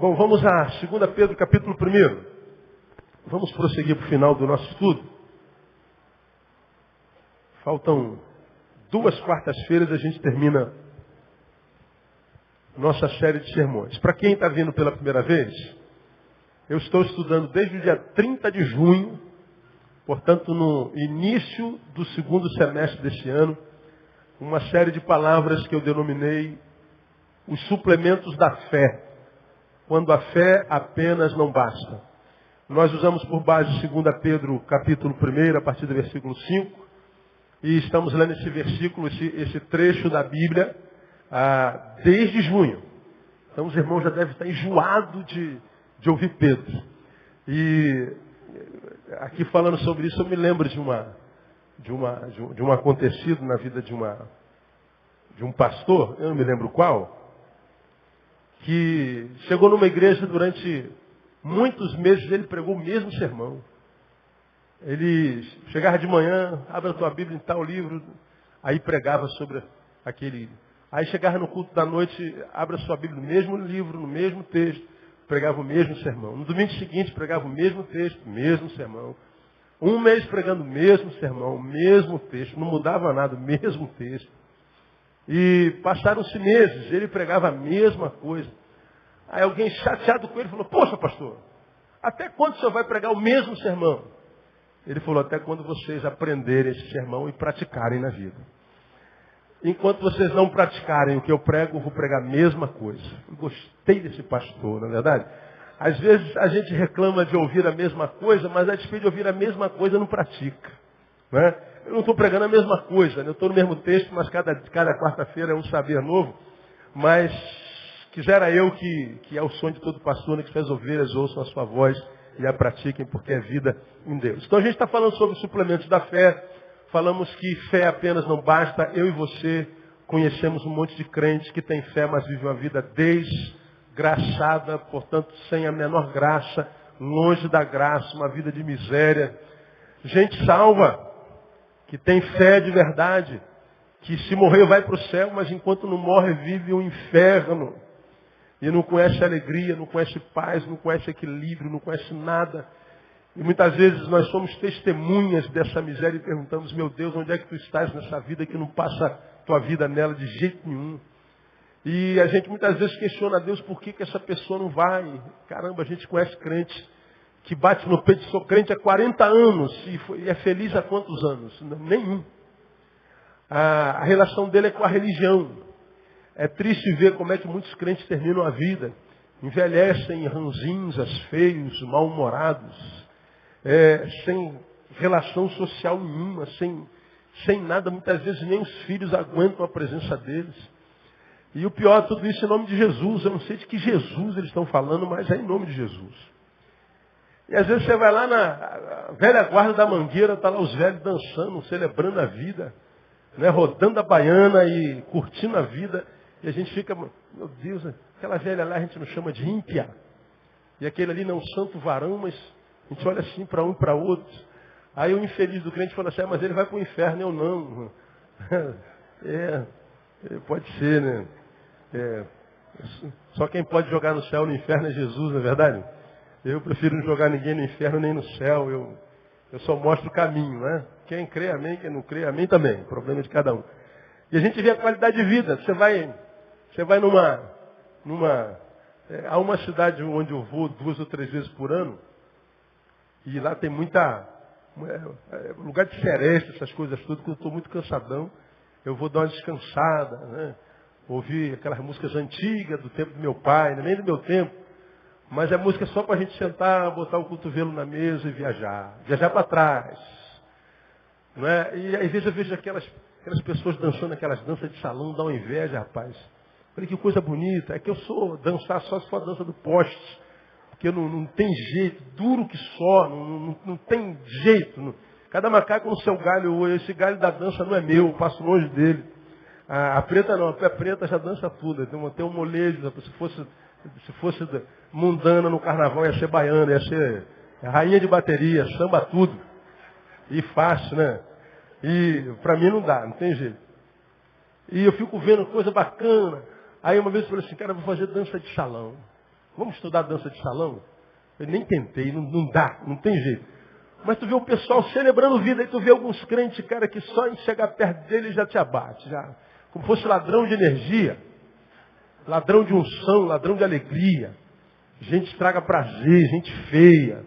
Bom, vamos a 2 Pedro, capítulo 1. Vamos prosseguir para o final do nosso estudo. Faltam 2 quartas-feiras, a gente termina nossa série de sermões. Para quem está vindo pela primeira vez, eu estou estudando desde o dia 30 de junho, portanto no início do segundo semestre deste ano, uma série de palavras que eu denominei os suplementos da fé, quando a fé apenas não basta. Nós usamos por base 2 Pedro, capítulo 1, a partir do versículo 5, e estamos lendo esse versículo, esse trecho da Bíblia, desde junho. Então os irmãos já devem estar enjoados de ouvir Pedro. E aqui falando sobre isso, eu me lembro de um acontecido na vida de um pastor, eu não me lembro qual, que chegou numa igreja durante muitos meses, ele pregou o mesmo sermão. Ele chegava de manhã, abre a tua Bíblia em tal livro, aí pregava sobre aquele. Aí chegava no culto da noite, abre a sua Bíblia no mesmo livro, no mesmo texto, pregava o mesmo sermão. No domingo seguinte, pregava o mesmo texto, mesmo sermão. Um mês pregando o mesmo sermão, o mesmo texto, não mudava nada, o mesmo texto. E passaram-se meses, ele pregava a mesma coisa. Aí alguém chateado com ele falou, poxa pastor, até quando o senhor vai pregar o mesmo sermão? Ele falou, até quando vocês aprenderem esse sermão e praticarem na vida. Enquanto vocês não praticarem o que eu prego, eu vou pregar a mesma coisa. Eu gostei desse pastor, na verdade. Às vezes a gente reclama de ouvir a mesma coisa, mas a despeito de ouvir a mesma coisa não pratica. Né? Eu não estou pregando a mesma coisa, né? Eu estou no mesmo texto, mas cada quarta-feira é um saber novo. Mas quisera eu que é o sonho de todo pastor, né, que as ovelhas ouçam a sua voz e a pratiquem, porque é vida em Deus. Então a gente está falando sobre os suplementos da fé. Falamos que fé apenas não basta. Eu e você conhecemos um monte de crentes que têm fé, mas vivem uma vida desgraçada, portanto sem a menor graça, longe da graça, uma vida de miséria. Gente salva, que tem fé de verdade, que se morrer vai para o céu, mas enquanto não morre vive um inferno. E não conhece alegria, não conhece paz, não conhece equilíbrio, não conhece nada. E muitas vezes nós somos testemunhas dessa miséria e perguntamos, meu Deus, onde é que tu estás nessa vida que não passa tua vida nela de jeito nenhum? E a gente muitas vezes questiona a Deus por que essa pessoa não vai. Caramba, a gente conhece crentes que bate no peito, sou crente há 40 anos e é feliz há quantos anos? Nenhum. A relação dele é com a religião. É triste ver como é que muitos crentes terminam a vida. Envelhecem ranzinhas, feios, mal-humorados, sem relação social nenhuma, sem nada. Muitas vezes nem os filhos aguentam a presença deles. E o pior de tudo isso é em nome de Jesus. Eu não sei de que Jesus eles estão falando, mas é em nome de Jesus. E às vezes você vai lá na velha guarda da Mangueira, está lá os velhos dançando, celebrando a vida, né, rodando a baiana e curtindo a vida. E a gente fica, meu Deus, aquela velha lá a gente não chama de ímpia. E aquele ali não é um santo varão, mas a gente olha assim para um e para outro. Aí o infeliz do crente fala assim, mas ele vai para o inferno, eu não. Pode ser, né? Só quem pode jogar no céu ou no inferno é Jesus, não é verdade? Eu prefiro não jogar ninguém no inferno nem no céu. Eu só mostro o caminho, né? Quem crê, amém. Quem não crê, amém também. O problema é de cada um. E a gente vê a qualidade de vida. Você vai há uma cidade onde eu vou 2 ou 3 vezes por ano. E lá tem lugar de seresta, essas coisas tudo, porque eu estou muito cansadão. Eu vou dar uma descansada, né? Ouvir aquelas músicas antigas do tempo do meu pai, nem do meu tempo. Mas é música só para a gente sentar, botar o cotovelo na mesa e viajar. Viajar para trás. Não é? E às vezes eu vejo aquelas pessoas dançando aquelas danças de salão, dá uma inveja, rapaz. Falei, que coisa bonita. É que eu sou dançar só se for a dança do poste. Porque não tem jeito, duro que só, não tem jeito. Cada macaco no seu galho, esse galho da dança não é meu, eu passo longe dele. A preta não, a preta já dança tudo. Tem um molejo, se fosse mundana no carnaval, ia ser baiana, ia ser rainha de bateria, samba tudo. E fácil, né? E para mim não dá, não tem jeito. E eu fico vendo coisa bacana. Aí uma vez eu falei assim, cara, eu vou fazer dança de salão. Vamos estudar dança de salão? Eu nem tentei, não dá, não tem jeito. Mas tu vê o pessoal celebrando vida, aí tu vê alguns crentes, cara, que só em chegar perto dele já te abate, já. Como fosse ladrão de energia, ladrão de unção, ladrão de alegria. Gente estraga prazer, gente feia,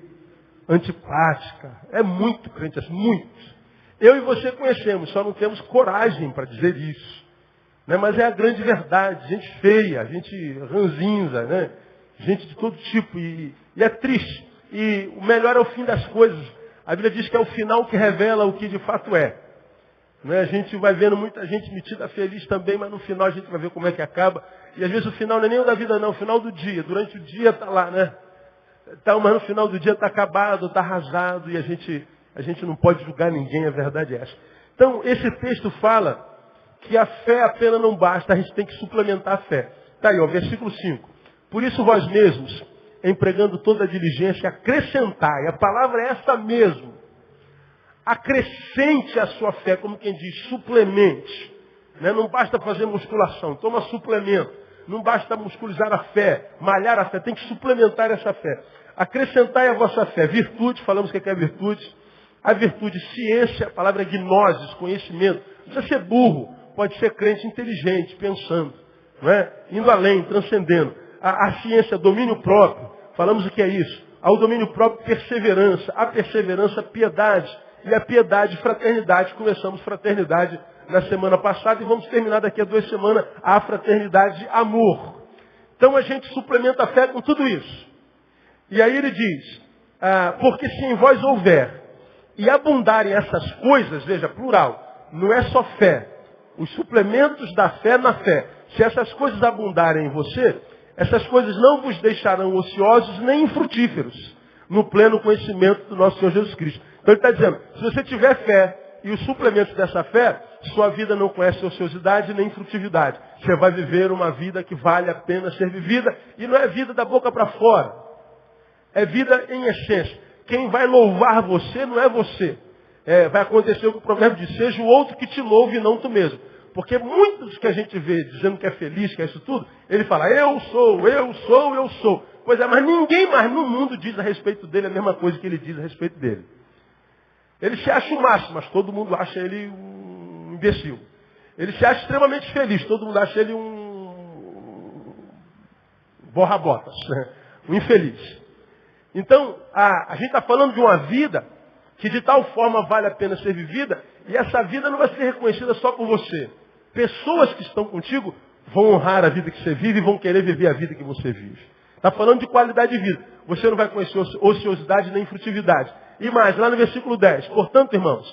antipática. É muito crente assim, muito. Eu e você conhecemos, só não temos coragem para dizer isso. Né? Mas é a grande verdade. Gente feia, gente ranzinza, né? Gente de todo tipo. E é triste. E o melhor é o fim das coisas. A Bíblia diz que é o final que revela o que de fato é. Né? A gente vai vendo muita gente metida feliz também, mas no final a gente vai ver como é que acaba. E às vezes o final não é nem o da vida não, é o final do dia. Durante o dia está lá, né? Tá, mas no final do dia está acabado, está arrasado, e a gente não pode julgar ninguém, a verdade é essa. Então, esse texto fala que a fé apenas não basta, a gente tem que suplementar a fé. Está aí, ó, versículo 5. Por isso vós mesmos, empregando toda a diligência, acrescentai. A palavra é essa mesmo. Acrescente a sua fé, como quem diz, suplemente. Né? Não basta fazer musculação, toma suplemento. Não basta musculizar a fé, malhar a fé, tem que suplementar essa fé. Acrescentai a vossa fé. Virtude, falamos que é virtude. A virtude, ciência, a palavra é gnosis, conhecimento. Não precisa ser burro, pode ser crente inteligente, pensando. Não é? Indo além, transcendendo. A ciência, domínio próprio. Falamos o que é isso. Ao domínio próprio, perseverança. A perseverança, piedade. E a piedade, fraternidade. Começamos fraternidade na semana passada e vamos terminar daqui a 2 semanas a fraternidade, amor. Então a gente suplementa a fé com tudo isso. E aí ele diz, porque se em vós houver e abundarem essas coisas, veja, plural, não é só fé. Os suplementos da fé na fé. Se essas coisas abundarem em você, essas coisas não vos deixarão ociosos nem infrutíferos no pleno conhecimento do nosso Senhor Jesus Cristo. Então ele está dizendo, se você tiver fé e os suplementos dessa fé, sua vida não conhece ociosidade nem frutividade. Você vai viver uma vida que vale a pena ser vivida. E não é vida da boca para fora. É vida em essência. Quem vai louvar você não é você. Vai acontecer o que o provérbio diz, seja o outro que te louve e não tu mesmo. Porque muitos que a gente vê dizendo que é feliz, que é isso tudo, ele fala, eu sou, eu sou, eu sou. Pois é, mas ninguém mais no mundo diz a respeito dele a mesma coisa que ele diz a respeito dele. Ele se acha o máximo, mas todo mundo acha ele um imbecil. Ele se acha extremamente feliz, todo mundo acha ele um borra-botas, né? Um infeliz. Então, a gente está falando de uma vida que de tal forma vale a pena ser vivida, e essa vida não vai ser reconhecida só por você. Pessoas que estão contigo vão honrar a vida que você vive e vão querer viver a vida que você vive. Está falando de qualidade de vida. Você não vai conhecer ociosidade nem frutividade. E mais, lá no versículo 10. Portanto, irmãos,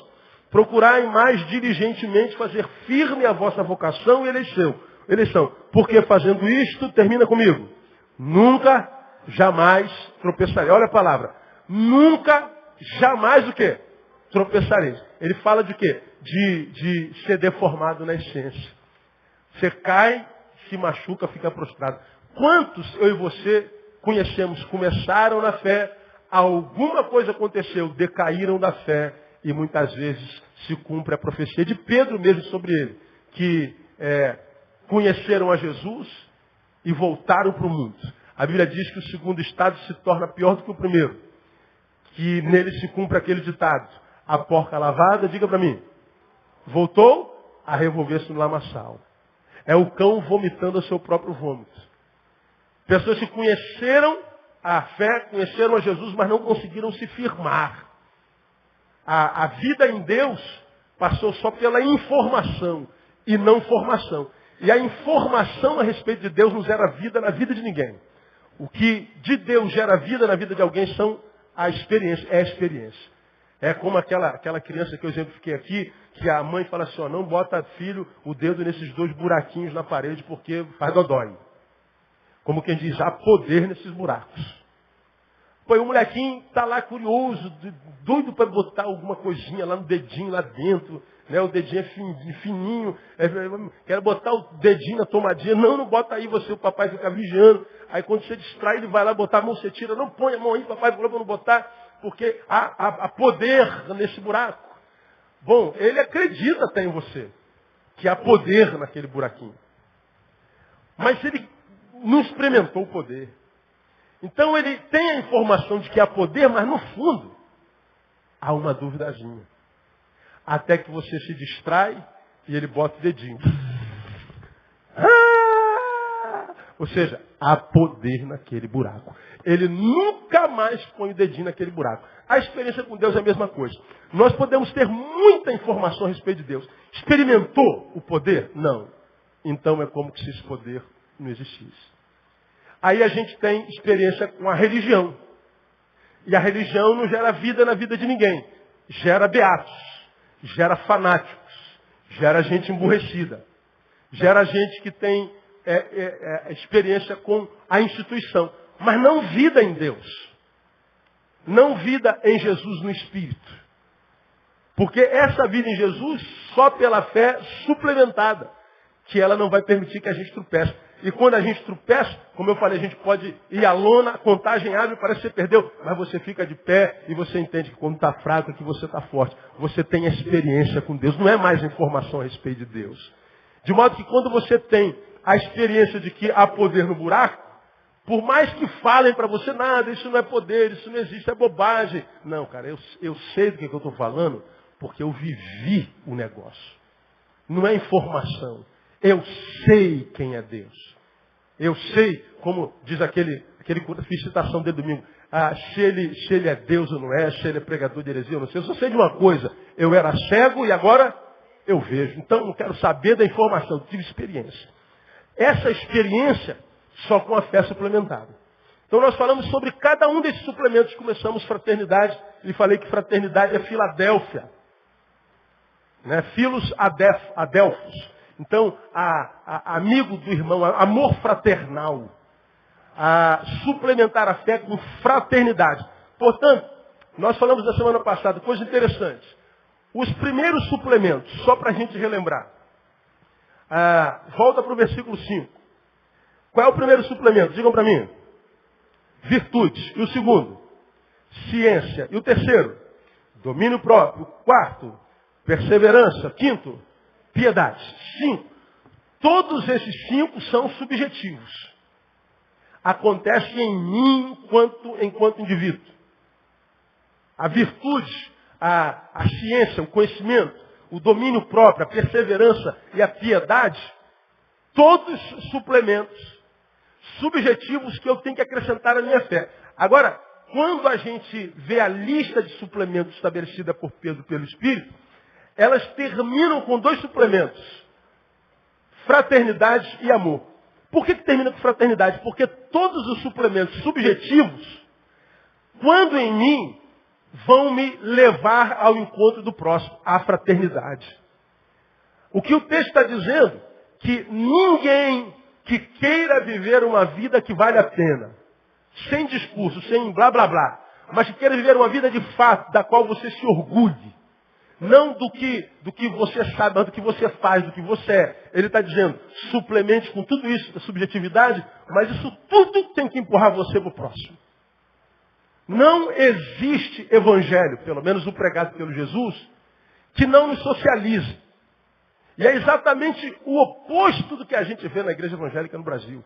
procurai mais diligentemente fazer firme a vossa vocação e eleição. Porque fazendo isto, termina comigo. Nunca, jamais tropeçarei. Olha a palavra. Nunca, jamais o quê? Tropeçareis. Ele fala de quê? De ser deformado na essência. Você cai, se machuca, fica prostrado. Quantos eu e você conhecemos, começaram na fé, alguma coisa aconteceu, decaíram da fé e muitas vezes se cumpre a profecia de Pedro mesmo sobre ele, que conheceram a Jesus e voltaram para o mundo. A Bíblia diz que o segundo estado se torna pior do que o primeiro, que nele se cumpre aquele ditado, a porca lavada, diga para mim, voltou a revolver-se no lamaçal. É o cão vomitando o seu próprio vômito. Pessoas que conheceram a fé, conheceram a Jesus, mas não conseguiram se firmar. A vida em Deus passou só pela informação e não formação. E a informação a respeito de Deus não gera vida na vida de ninguém. O que de Deus gera vida na vida de alguém são a experiência, é a experiência. É como aquela criança que eu exemplifiquei aqui, que a mãe fala assim, ó, não bota, filho, o dedo nesses 2 buraquinhos na parede porque faz dodói. Como quem diz, há poder nesses buracos. Pô, e o molequinho está lá curioso, doido para botar alguma coisinha lá no dedinho, lá dentro. Né? O dedinho é fininho. Quero botar o dedinho na tomadinha. Não bota aí, o papai fica vigiando. Aí quando você distrai, ele vai lá botar a mão, você tira. Não põe a mão aí, papai falou para não botar, porque há poder nesse buraco. Bom, ele acredita até em você, que há poder naquele buraquinho. Mas ele não experimentou o poder. Então ele tem a informação de que há poder, mas no fundo há uma duvidazinha. Até que você se distrai e ele bota o dedinho. Ou seja, há poder naquele buraco. Ele nunca mais põe o dedinho naquele buraco. A experiência com Deus é a mesma coisa. Nós podemos ter muita informação a respeito de Deus. Experimentou o poder? Não. Então é como se esse poder não existisse. Aí a gente tem experiência com a religião. E a religião não gera vida na vida de ninguém. Gera beatos, gera fanáticos, gera gente emburrecida, gera gente que tem experiência com a instituição, mas não vida em Deus. Não vida em Jesus no Espírito. Porque essa vida em Jesus, só pela fé suplementada, que ela não vai permitir que a gente tropece. E quando a gente tropeça, como eu falei, a gente pode ir à lona, a contagem abre, parece que você perdeu, mas você fica de pé e você entende que quando está fraco é que você está forte. Você tem a experiência com Deus, não é mais informação a respeito de Deus. De modo que quando você tem a experiência de que há poder no buraco, por mais que falem para você, nada, isso não é poder, isso não existe, é bobagem. Não, cara, eu sei do que eu estou falando, porque eu vivi o negócio. Não é informação. Eu sei quem é Deus. Eu sei, como diz aquele fiz citação de domingo, se ele é Deus ou não é, se ele é pregador de heresia ou não sei. Eu só sei de uma coisa, eu era cego e agora eu vejo. Então não quero saber da informação, eu tive experiência. Essa experiência só com a fé suplementada. Então nós falamos sobre cada um desses suplementos. Começamos fraternidade, e falei que fraternidade é Filadélfia. Né? Filos Adelphos. Então, amigo do irmão, amor fraternal. Suplementar a fé com fraternidade. Portanto, nós falamos na semana passada, coisa interessante. Os primeiros suplementos, só para a gente relembrar. Volta para o versículo 5. Qual é o primeiro suplemento? Digam para mim. Virtude. E o segundo? Ciência. E o terceiro? Domínio próprio. O quarto? Perseverança. Quinto? Piedade. 5. Todos esses 5 são subjetivos. Acontece em mim enquanto indivíduo. A virtude, a ciência, o conhecimento, o domínio próprio, a perseverança e a piedade, todos suplementos subjetivos que eu tenho que acrescentar à minha fé. Agora, quando a gente vê a lista de suplementos estabelecida por Pedro pelo Espírito, elas terminam com 2 suplementos. Fraternidade e amor. Por que termina com fraternidade? Porque todos os suplementos subjetivos, quando em mim, vão me levar ao encontro do próximo, à fraternidade. O que o texto está dizendo? Que ninguém que queira viver uma vida que vale a pena, sem discurso, sem blá blá blá, mas que queira viver uma vida de fato, da qual você se orgulhe, não do que você sabe, mas do que você faz, do que você é. Ele está dizendo, suplemente com tudo isso, da subjetividade, mas isso tudo tem que empurrar você para o próximo. Não existe evangelho, pelo menos o pregado pelo Jesus, que não nos socialize. E é exatamente o oposto do que a gente vê na igreja evangélica no Brasil.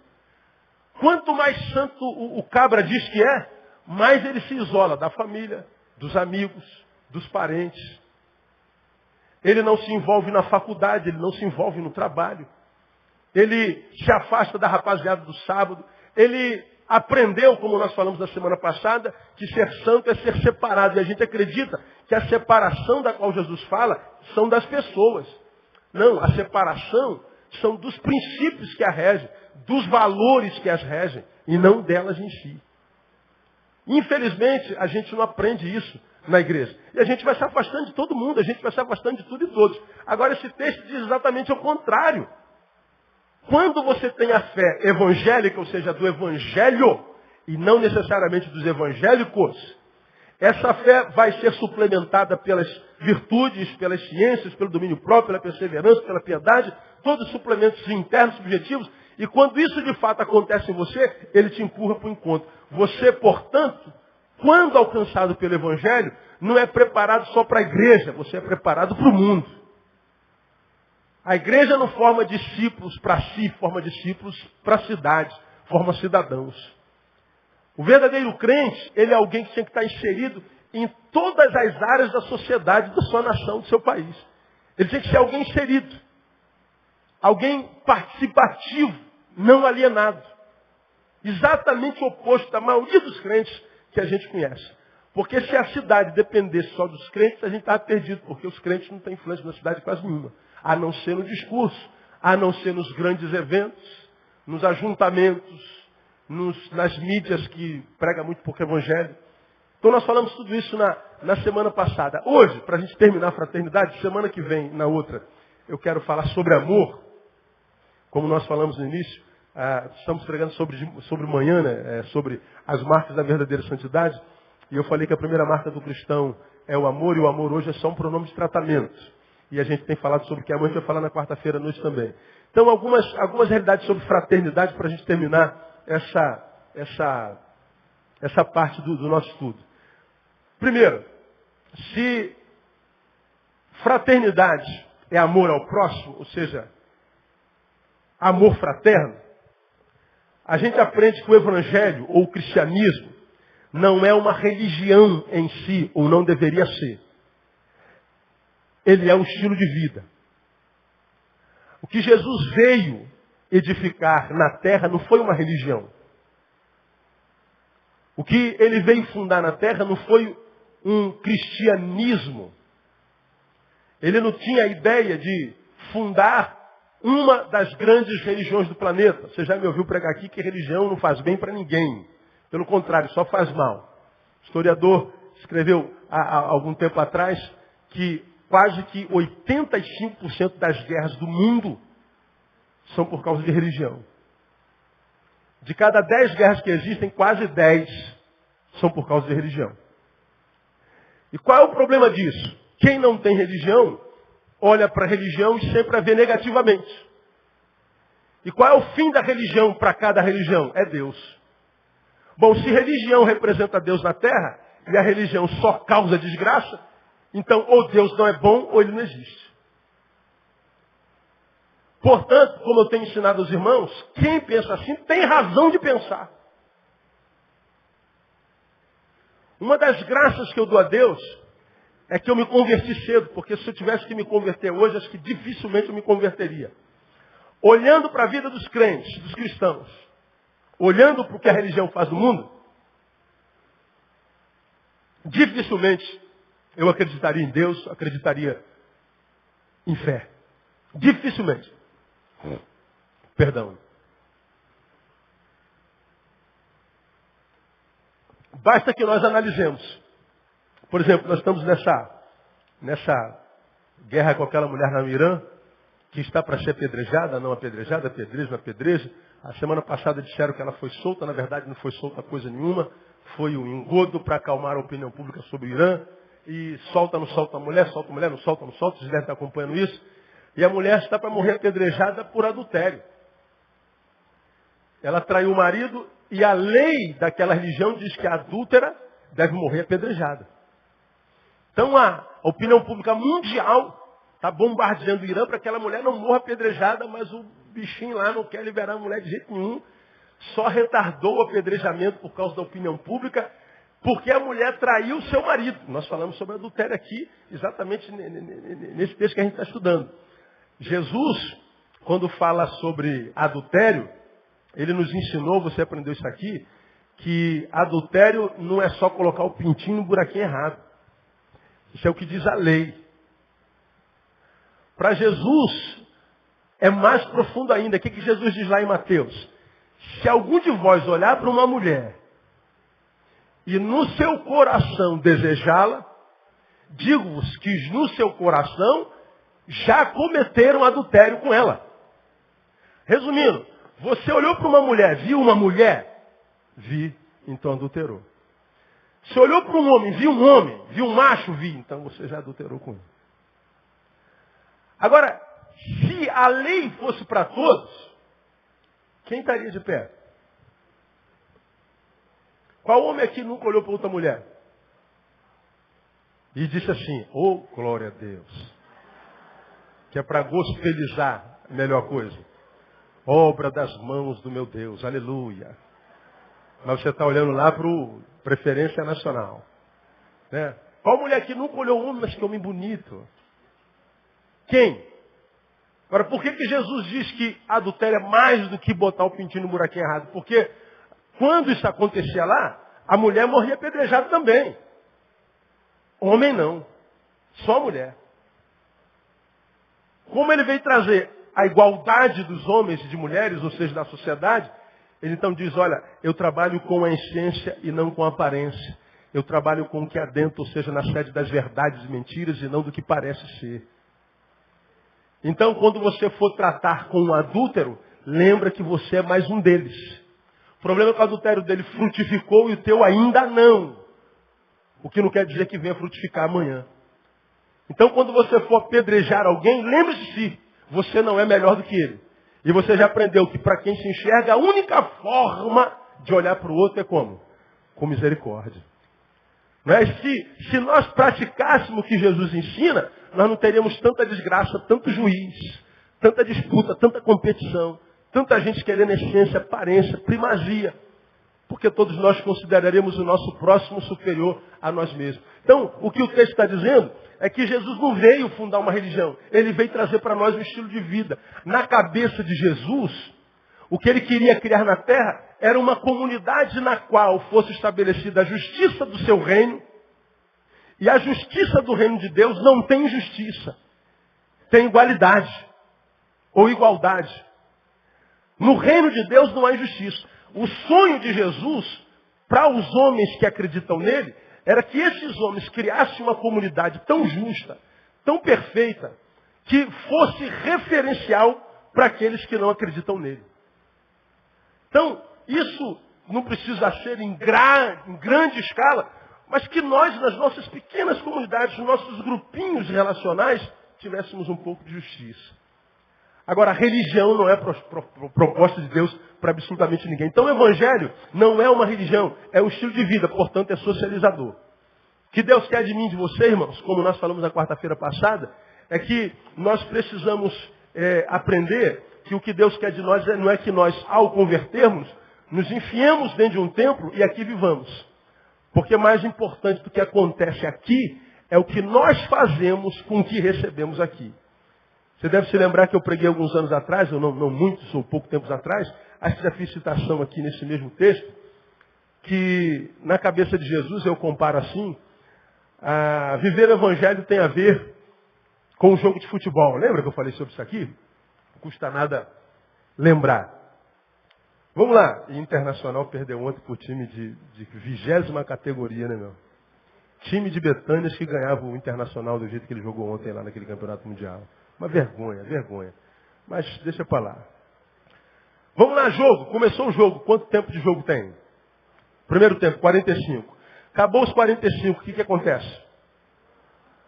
Quanto mais santo o cabra diz que é, mais ele se isola da família, dos amigos, dos parentes. Ele não se envolve na faculdade, ele não se envolve no trabalho. Ele se afasta da rapaziada do sábado. Ele aprendeu, como nós falamos na semana passada, que ser santo é ser separado. E a gente acredita que a separação da qual Jesus fala são das pessoas. Não, a separação são dos princípios que a regem, dos valores que as regem, e não delas em si. Infelizmente, a gente não aprende isso na igreja. E a gente vai se afastando de todo mundo, a gente vai se afastando de tudo e todos. Agora, esse texto diz exatamente o contrário. Quando você tem a fé evangélica, ou seja, do evangelho, e não necessariamente dos evangélicos, essa fé vai ser suplementada pelas virtudes, pelas ciências, pelo domínio próprio, pela perseverança, pela piedade, todos os suplementos internos, subjetivos, e quando isso de fato acontece em você, ele te empurra para o encontro. Você, portanto, quando alcançado pelo evangelho, não é preparado só para a igreja, você é preparado para o mundo. A igreja não forma discípulos para si, forma discípulos para a cidade, forma cidadãos. O verdadeiro crente, ele é alguém que tem que estar inserido em todas as áreas da sociedade, da sua nação, do seu país. Ele tem que ser alguém inserido. Alguém participativo, não alienado. Exatamente o oposto da maioria dos crentes que a gente conhece. Porque se a cidade dependesse só dos crentes, a gente estava perdido, porque os crentes não têm influência na cidade quase nenhuma. A não ser no discurso, a não ser nos grandes eventos, nos ajuntamentos, nas mídias que pregam muito pouco evangelho. Então nós falamos tudo isso na semana passada. Hoje, para a gente terminar a fraternidade, semana que vem, na outra, eu quero falar sobre amor. Como nós falamos no início, estamos pregando sobre manhã, né? Sobre as marcas da verdadeira santidade. E eu falei que a primeira marca do cristão é o amor, e o amor hoje é só um pronome de tratamento. E a gente tem falado sobre o que amanhã a gente vai falar na quarta-feira à noite também. Então, algumas realidades sobre fraternidade para a gente terminar essa parte do nosso estudo. Primeiro, se fraternidade é amor ao próximo, ou seja, amor fraterno, a gente aprende que o evangelho ou o cristianismo não é uma religião em si, ou não deveria ser. Ele é um estilo de vida. O que Jesus veio edificar na terra não foi uma religião. O que ele veio fundar na terra não foi um cristianismo. Ele não tinha a ideia de fundar uma das grandes religiões do planeta. Você já me ouviu pregar aqui que religião não faz bem para ninguém. Pelo contrário, só faz mal. O historiador escreveu há algum tempo atrás que quase que 85% das guerras do mundo são por causa de religião. De cada 10 guerras que existem, quase 10 são por causa de religião. E qual é o problema disso? Quem não tem religião, olha para a religião e sempre a vê negativamente. E qual é o fim da religião para cada religião? É Deus. Bom, se religião representa Deus na terra, e a religião só causa desgraça, então ou Deus não é bom, ou ele não existe. Portanto, como eu tenho ensinado aos irmãos, quem pensa assim tem razão de pensar. Uma das graças que eu dou a Deus é que eu me converti cedo, porque se eu tivesse que me converter hoje, acho que dificilmente eu me converteria. Olhando para a vida dos crentes, dos cristãos, olhando para o que a religião faz no mundo, dificilmente eu acreditaria em Deus, acreditaria em fé. Dificilmente. Perdão. Basta que nós analisemos. Por exemplo, nós estamos nessa guerra com aquela mulher na Irã, que está para ser apedrejada, não apedrejada, apedreja, não apedreja. A semana passada disseram que ela foi solta, na verdade não foi solta coisa nenhuma. Foi um engodo para acalmar a opinião pública sobre o Irã. E solta, não solta a mulher, não solta, não solta. Vocês devem estar acompanhando isso. E a mulher está para morrer apedrejada por adultério. Ela traiu o marido e a lei daquela religião diz que a adúltera deve morrer apedrejada. Então a opinião pública mundial está bombardeando o Irã para que aquela mulher não morra apedrejada, mas o bichinho lá não quer liberar a mulher de jeito nenhum. Só retardou o apedrejamento por causa da opinião pública, porque a mulher traiu o seu marido. Nós falamos sobre adultério aqui, exatamente nesse texto que a gente está estudando. Jesus, quando fala sobre adultério, ele nos ensinou, você aprendeu isso aqui, que adultério não é só colocar o pintinho no buraquinho errado. Isso é o que diz a lei. Para Jesus, é mais profundo ainda. O que Jesus diz lá em Mateus? Se algum de vós olhar para uma mulher e no seu coração desejá-la, digo-vos que no seu coração já cometeram adultério com ela. Resumindo, você olhou para uma mulher, viu uma mulher? Vi, então adulterou. Se olhou para um homem, viu um macho? Vi, então você já adulterou com ele. Agora, se a lei fosse para todos, quem estaria de pé? Qual homem aqui nunca olhou para outra mulher? E disse assim, oh, glória a Deus. Que é para gospelizar a melhor coisa. Obra das mãos do meu Deus, aleluia. Mas você está olhando lá para o preferência nacional. Né? Qual mulher que nunca olhou um homem, mas que homem bonito? Quem? Agora, por que Jesus diz que adultério é mais do que botar o pintinho no buraquinho errado? Porque quando isso acontecia lá, a mulher morria apedrejada também. Homem não. Só a mulher. Como ele veio trazer a igualdade dos homens e de mulheres, ou seja, da sociedade, ele então diz, olha, eu trabalho com a essência e não com a aparência. Eu trabalho com o que há dentro, ou seja, na sede das verdades e mentiras e não do que parece ser. Então, quando você for tratar com um adúltero, lembra que você é mais um deles. O problema é que o adultério dele frutificou e o teu ainda não. O que não quer dizer que venha frutificar amanhã. Então, quando você for apedrejar alguém, lembre de si. Você não é melhor do que ele. E você já aprendeu que para quem se enxerga, a única forma de olhar para o outro é como? Com misericórdia. Não é? Se nós praticássemos o que Jesus ensina, nós não teríamos tanta desgraça, tanto juiz, tanta disputa, tanta competição, tanta gente querendo essência, aparência, primazia. Porque todos nós consideraremos o nosso próximo superior a nós mesmos. Então, o que o texto está dizendo é que Jesus não veio fundar uma religião. Ele veio trazer para nós um estilo de vida. Na cabeça de Jesus, o que ele queria criar na terra era uma comunidade na qual fosse estabelecida a justiça do seu reino. E a justiça do reino de Deus não tem injustiça. Tem igualdade. Ou igualdade. No reino de Deus não há injustiça. O sonho de Jesus, para os homens que acreditam nele, era que esses homens criassem uma comunidade tão justa, tão perfeita, que fosse referencial para aqueles que não acreditam nele. Então, isso não precisa ser em grande escala, mas que nós, nas nossas pequenas comunidades, nos nossos grupinhos relacionais, tivéssemos um pouco de justiça. Agora, a religião não é proposta de Deus para absolutamente ninguém. Então, o Evangelho não é uma religião, é um estilo de vida, portanto, é socializador. O que Deus quer de mim e de você, irmãos, como nós falamos na quarta-feira passada, é que nós precisamos aprender que o que Deus quer de nós não é que nós, ao convertermos, nos enfiemos dentro de um templo e aqui vivamos. Porque mais importante do que acontece aqui é o que nós fazemos com o que recebemos aqui. Você deve se lembrar que eu preguei alguns anos atrás, ou não muitos, ou pouco tempos atrás, acho que já fiz citação aqui nesse mesmo texto, que na cabeça de Jesus eu comparo assim, viver o Evangelho tem a ver com o jogo de futebol. Lembra que eu falei sobre isso aqui? Não custa nada lembrar. Vamos lá. Internacional perdeu ontem para o time de 20ª categoria, né, meu? Time de Betânias que ganhava o Internacional do jeito que ele jogou ontem lá naquele campeonato mundial. Uma vergonha, vergonha. Mas deixa para lá. Vamos lá, jogo. Começou o jogo. Quanto tempo de jogo tem? Primeiro tempo, 45. Acabou os 45, o que acontece?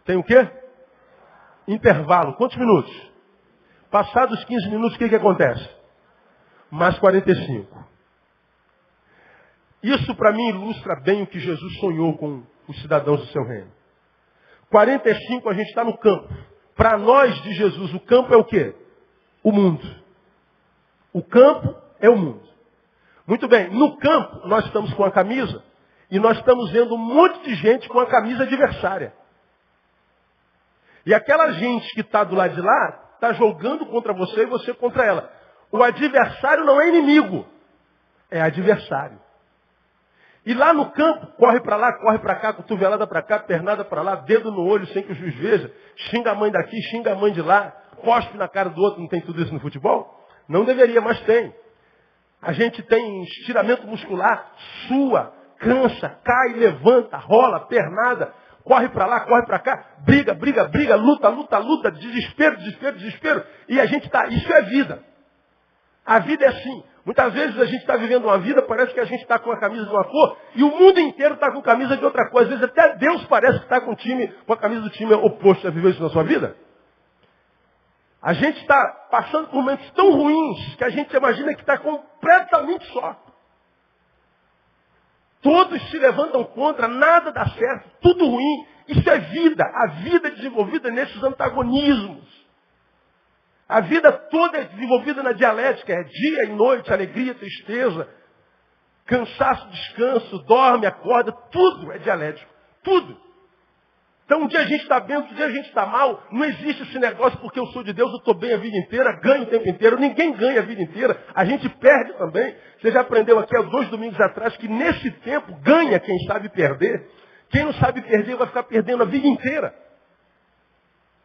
Tem o quê? Intervalo. Quantos minutos? Passados 15 minutos, o que acontece? Mais 45. Isso para mim ilustra bem o que Jesus sonhou com os cidadãos do seu reino. 45 a gente está no campo. Para nós de Jesus, o campo é o quê? O mundo. O campo é o mundo. Muito bem, no campo nós estamos com a camisa e nós estamos vendo um monte de gente com a camisa adversária. E aquela gente que está do lado de lá está jogando contra você e você contra ela. O adversário não é inimigo, é adversário. E lá no campo, corre para lá, corre para cá, cotovelada para cá, pernada para lá, dedo no olho sem que o juiz veja, xinga a mãe daqui, xinga a mãe de lá, cospe na cara do outro, não tem tudo isso no futebol? Não deveria, mas tem. A gente tem estiramento muscular, sua, cansa, cai, levanta, rola, pernada, corre para lá, corre para cá, briga, briga, briga, luta, luta, luta, desespero, desespero, desespero. E a gente está, isso é vida. A vida é assim. Muitas vezes a gente está vivendo uma vida, parece que a gente está com a camisa de uma cor, e o mundo inteiro está com camisa de outra coisa. Às vezes até Deus parece que está com a camisa do time oposto. Já viveu isso na sua vida? A gente está passando por momentos tão ruins que a gente imagina que está completamente só. Todos se levantam contra, nada dá certo, tudo ruim. Isso é vida. A vida é desenvolvida nesses antagonismos. A vida toda é desenvolvida na dialética, é dia e noite, alegria, tristeza, Cansaço, descanso, dorme, acorda, tudo é dialético. Tudo. Então um dia a gente está bem, outro dia a gente está mal. Não existe esse negócio porque eu sou de Deus, eu estou bem a vida inteira, ganho o tempo inteiro. Ninguém ganha a vida inteira. A gente perde também. Você já aprendeu aqui há 2 domingos atrás que nesse tempo ganha quem sabe perder. Quem não sabe perder vai ficar perdendo a vida inteira.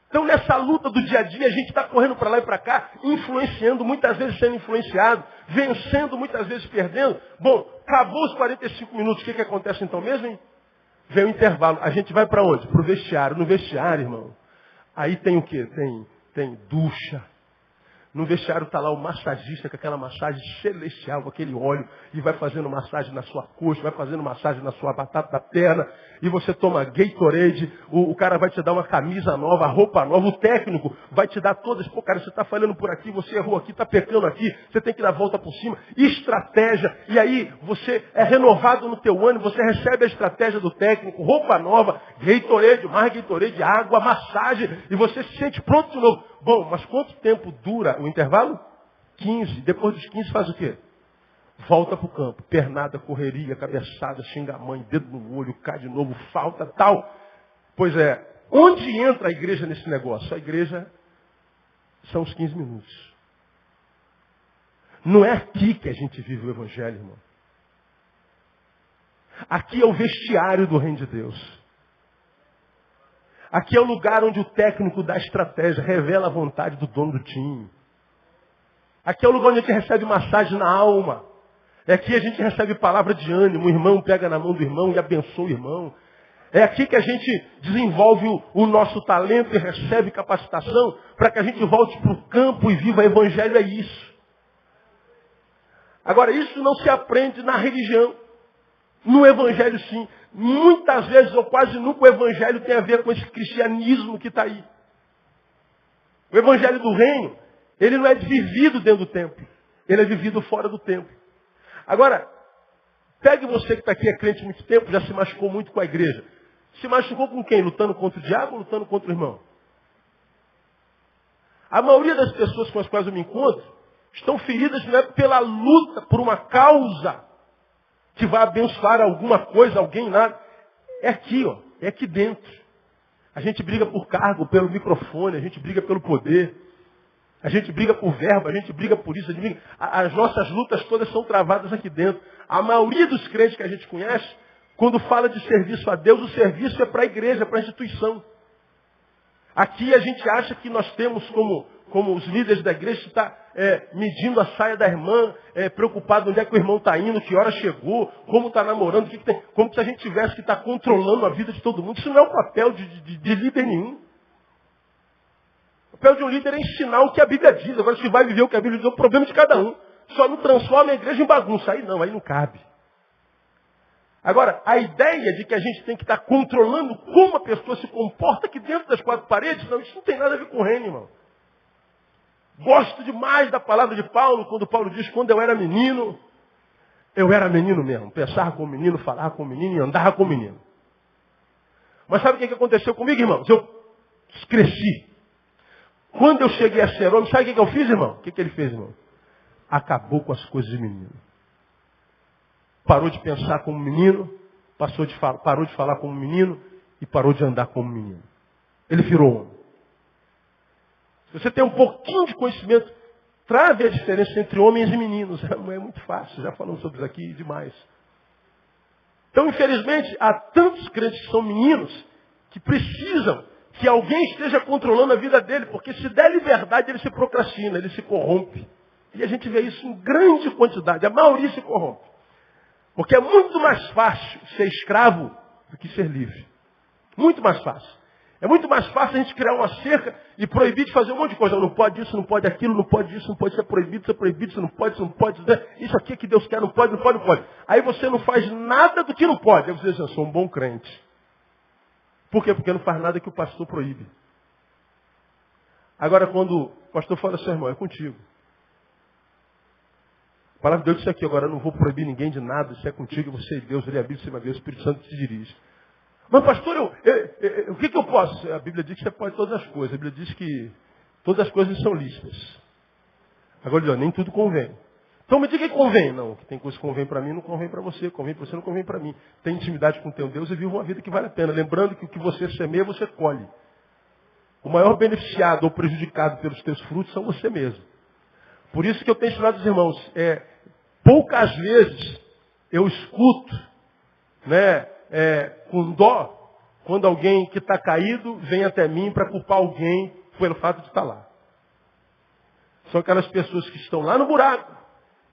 Então nessa luta do dia a dia a gente está correndo para lá e para cá, influenciando, muitas vezes sendo influenciado, vencendo, muitas vezes perdendo. Bom, acabou os 45 minutos, o que acontece então mesmo, hein? Vem o intervalo. A gente vai para onde? Para o vestiário. No vestiário, irmão, aí tem o quê? Tem ducha. No vestiário está lá o massagista com aquela massagem celestial, com aquele óleo, e vai fazendo massagem na sua coxa, vai fazendo massagem na sua batata da perna, e você toma Gatorade, o cara vai te dar uma camisa nova, roupa nova, o técnico vai te dar todas. Pô, cara, você está falhando por aqui, você errou aqui, está pecando aqui, você tem que dar a volta por cima. Estratégia, e aí você é renovado no teu ânimo, você recebe a estratégia do técnico, roupa nova, Gatorade, mais Gatorade, água, massagem, e você se sente pronto de novo. Bom, mas quanto tempo dura o intervalo? 15. Depois dos 15 faz o quê? Volta para o campo. Pernada, correria, cabeçada, xinga a mãe, dedo no olho, cai de novo, falta, tal. Pois é, onde entra a igreja nesse negócio? A igreja são os 15 minutos. Não é aqui que a gente vive o evangelho, irmão. Aqui é o vestiário do reino de Deus. Aqui é o lugar onde o técnico dá estratégia, revela a vontade do dono do time. Aqui é o lugar onde a gente recebe massagem na alma. É aqui a gente recebe palavra de ânimo. O irmão pega na mão do irmão e abençoa o irmão. É aqui que a gente desenvolve o nosso talento e recebe capacitação para que a gente volte para o campo e viva o evangelho. É isso. Agora, isso não se aprende na religião. No evangelho, sim. Muitas vezes, ou quase nunca, o evangelho tem a ver com esse cristianismo que está aí. O evangelho do reino, ele não é vivido dentro do templo. Ele é vivido fora do templo. Agora, pegue você que está aqui, é crente há muito tempo, já se machucou muito com a igreja. Se machucou com quem? Lutando contra o diabo ou lutando contra o irmão? A maioria das pessoas com as quais eu me encontro estão feridas não é pela luta por uma causa que vai abençoar alguma coisa, alguém, nada. É aqui, ó. É aqui dentro. A gente briga por cargo, pelo microfone, a gente briga pelo poder. A gente briga por verbo, a gente briga por isso. As nossas lutas todas são travadas aqui dentro. A maioria dos crentes que a gente conhece, quando fala de serviço a Deus, o serviço é para a igreja, para a instituição. Aqui a gente acha que nós temos como os líderes da igreja, está medindo a saia da irmã, preocupado onde é que o irmão está indo, que hora chegou, como está namorando, o que tem, como se a gente tivesse que estar controlando a vida de todo mundo. Isso não é o papel de líder nenhum. O papel de um líder é ensinar o que a Bíblia diz. Agora, se vai viver o que a Bíblia diz, é o problema de cada um. Só não transforma a igreja em bagunça. Aí não cabe. Agora, a ideia de que a gente tem que estar controlando como a pessoa se comporta aqui dentro das 4 paredes, não, isso não tem nada a ver com o reino, irmão. Gosto demais da palavra de Paulo, quando Paulo diz, quando eu era menino mesmo. Pensava como menino, falava como menino e andava como menino. Mas sabe o que aconteceu comigo, irmãos? Eu cresci. Quando eu cheguei a ser homem, sabe o que eu fiz, irmão? O que ele fez, irmão? Acabou com as coisas de menino. Parou de pensar como menino, parou de falar como menino e parou de andar como menino. Ele virou homem. Se você tem um pouquinho de conhecimento, trave a diferença entre homens e meninos. Não é muito fácil, já falamos sobre isso aqui demais. Então, infelizmente, há tantos crentes que são meninos que precisam que alguém esteja controlando a vida dele, porque se der liberdade, ele se procrastina, ele se corrompe. E a gente vê isso em grande quantidade. A maioria se corrompe. Porque é muito mais fácil ser escravo do que ser livre. Muito mais fácil. É muito mais fácil a gente criar uma cerca e proibir de fazer um monte de coisa. Não pode isso, não pode aquilo, não pode isso, não pode ser proibido, isso não pode, isso não pode. Isso aqui é que Deus quer, não pode, não pode, não pode. Aí você não faz nada do que não pode. Aí você diz, eu sou um bom crente. Por quê? Porque não faz nada que o pastor proíbe. Agora, quando o pastor fala assim, irmão, é contigo. A palavra de Deus disse aqui, agora eu não vou proibir ninguém de nada, isso é contigo, você e Deus, ele habita, você vai ver, o Espírito Santo te dirige. Mas pastor, o que eu posso? A Bíblia diz que você pode todas as coisas, a Bíblia diz que todas as coisas são lícitas. Agora, nem tudo convém. Então me diga que convém. Não, que tem coisa que convém para mim, não convém para você. Convém para você, não convém para mim. Tem intimidade com o teu Deus e vive uma vida que vale a pena. Lembrando que o que você semeia, você colhe. O maior beneficiado ou prejudicado pelos teus frutos são você mesmo. Por isso que eu tenho ensinado os irmãos. Poucas vezes eu escuto, né, com dó, quando alguém que está caído vem até mim para culpar alguém pelo fato de estar lá. São aquelas pessoas que estão lá no buraco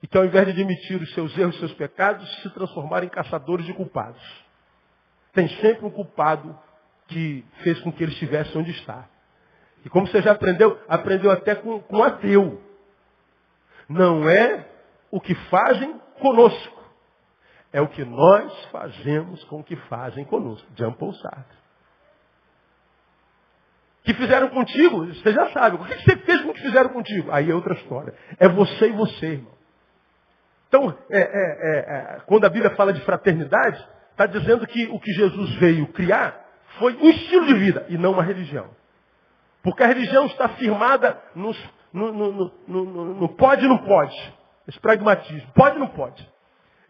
e que ao invés de admitir os seus erros, os seus pecados, se transformaram em caçadores de culpados. Tem sempre um culpado que fez com que ele estivesse onde está. E como você já aprendeu até com ateu. Não é o que fazem conosco. É o que nós fazemos com o que fazem conosco. Jean Paul Sartre. Que fizeram contigo, você já sabe. O que você fez com o que fizeram contigo? Aí é outra história. É você e você, irmão. Então, quando a Bíblia fala de fraternidade, está dizendo que o que Jesus veio criar foi um estilo de vida e não uma religião. Porque a religião está firmada no pode e não pode. Esse pragmatismo. Pode e não pode.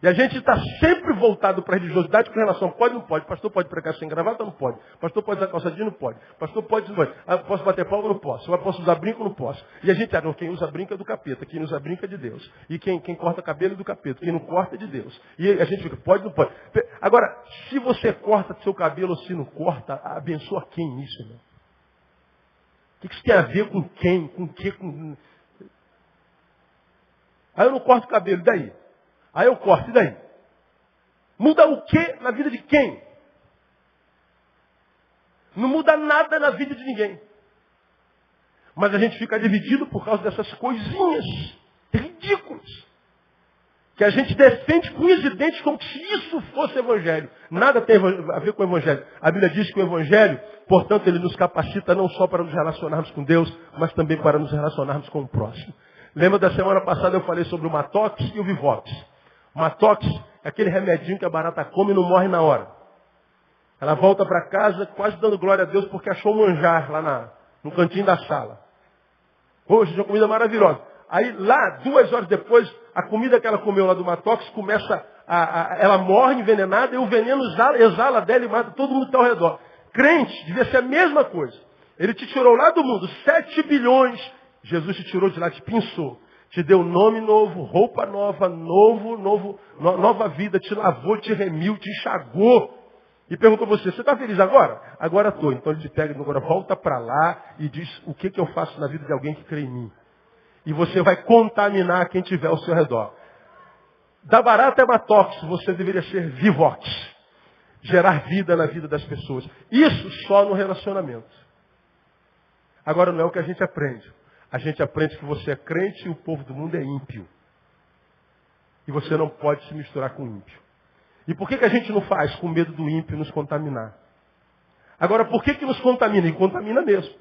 E a gente está sempre voltado para a religiosidade com relação a pode ou não pode. Pastor pode pregar sem gravata ou não pode. Pastor pode usar calça jeans não pode. Pastor pode não pode. Posso bater palma ou não posso. Eu posso usar brinco ou não posso. E a gente, não, quem usa brinco é do capeta. Quem usa brinco é de Deus. E quem corta cabelo é do capeta. Quem não corta é de Deus. E a gente fica, pode ou não pode. Agora, se você corta seu cabelo ou se não corta, abençoa quem isso, irmão? O que isso tem a ver com quem? Com o que? Aí eu não corto o cabelo, e daí? Aí eu corto, e daí? Muda o que na vida de quem? Não muda nada na vida de ninguém. Mas a gente fica dividido por causa dessas coisinhas ridículas. Que a gente defende com unhas e dentes como se isso fosse evangelho. Nada tem a ver com o evangelho. A Bíblia diz que o evangelho, portanto, ele nos capacita não só para nos relacionarmos com Deus, mas também para nos relacionarmos com o próximo. Lembra da semana passada eu falei sobre o Matox e o Vivox. Matox é aquele remedinho que a barata come e não morre na hora. Ela volta para casa quase dando glória a Deus porque achou um manjar lá no cantinho da sala. Hoje, uma comida maravilhosa. Aí lá, 2 horas depois, a comida que ela comeu lá do Matox começa ela morre envenenada e o veneno exala dela e mata todo mundo que está ao redor. Crente, devia ser a mesma coisa. Ele te tirou lá do mundo 7 bilhões. Jesus te tirou de lá, te pinçou. Te deu nome novo, roupa nova, nova vida, te lavou, te remiu, te enxagou. E perguntou a você está feliz agora? Agora estou. Então ele te pega agora, volta para lá e diz o que eu faço na vida de alguém que crê em mim. E você vai contaminar quem tiver ao seu redor. Da barata é Matox, você deveria ser Vivox. Gerar vida na vida das pessoas. Isso só no relacionamento. Agora não é o que a gente aprende. A gente aprende que você é crente e o povo do mundo é ímpio. E você não pode se misturar com o ímpio. E por que a gente não faz? Com medo do ímpio nos contaminar. Agora, por que nos contamina? E contamina mesmo.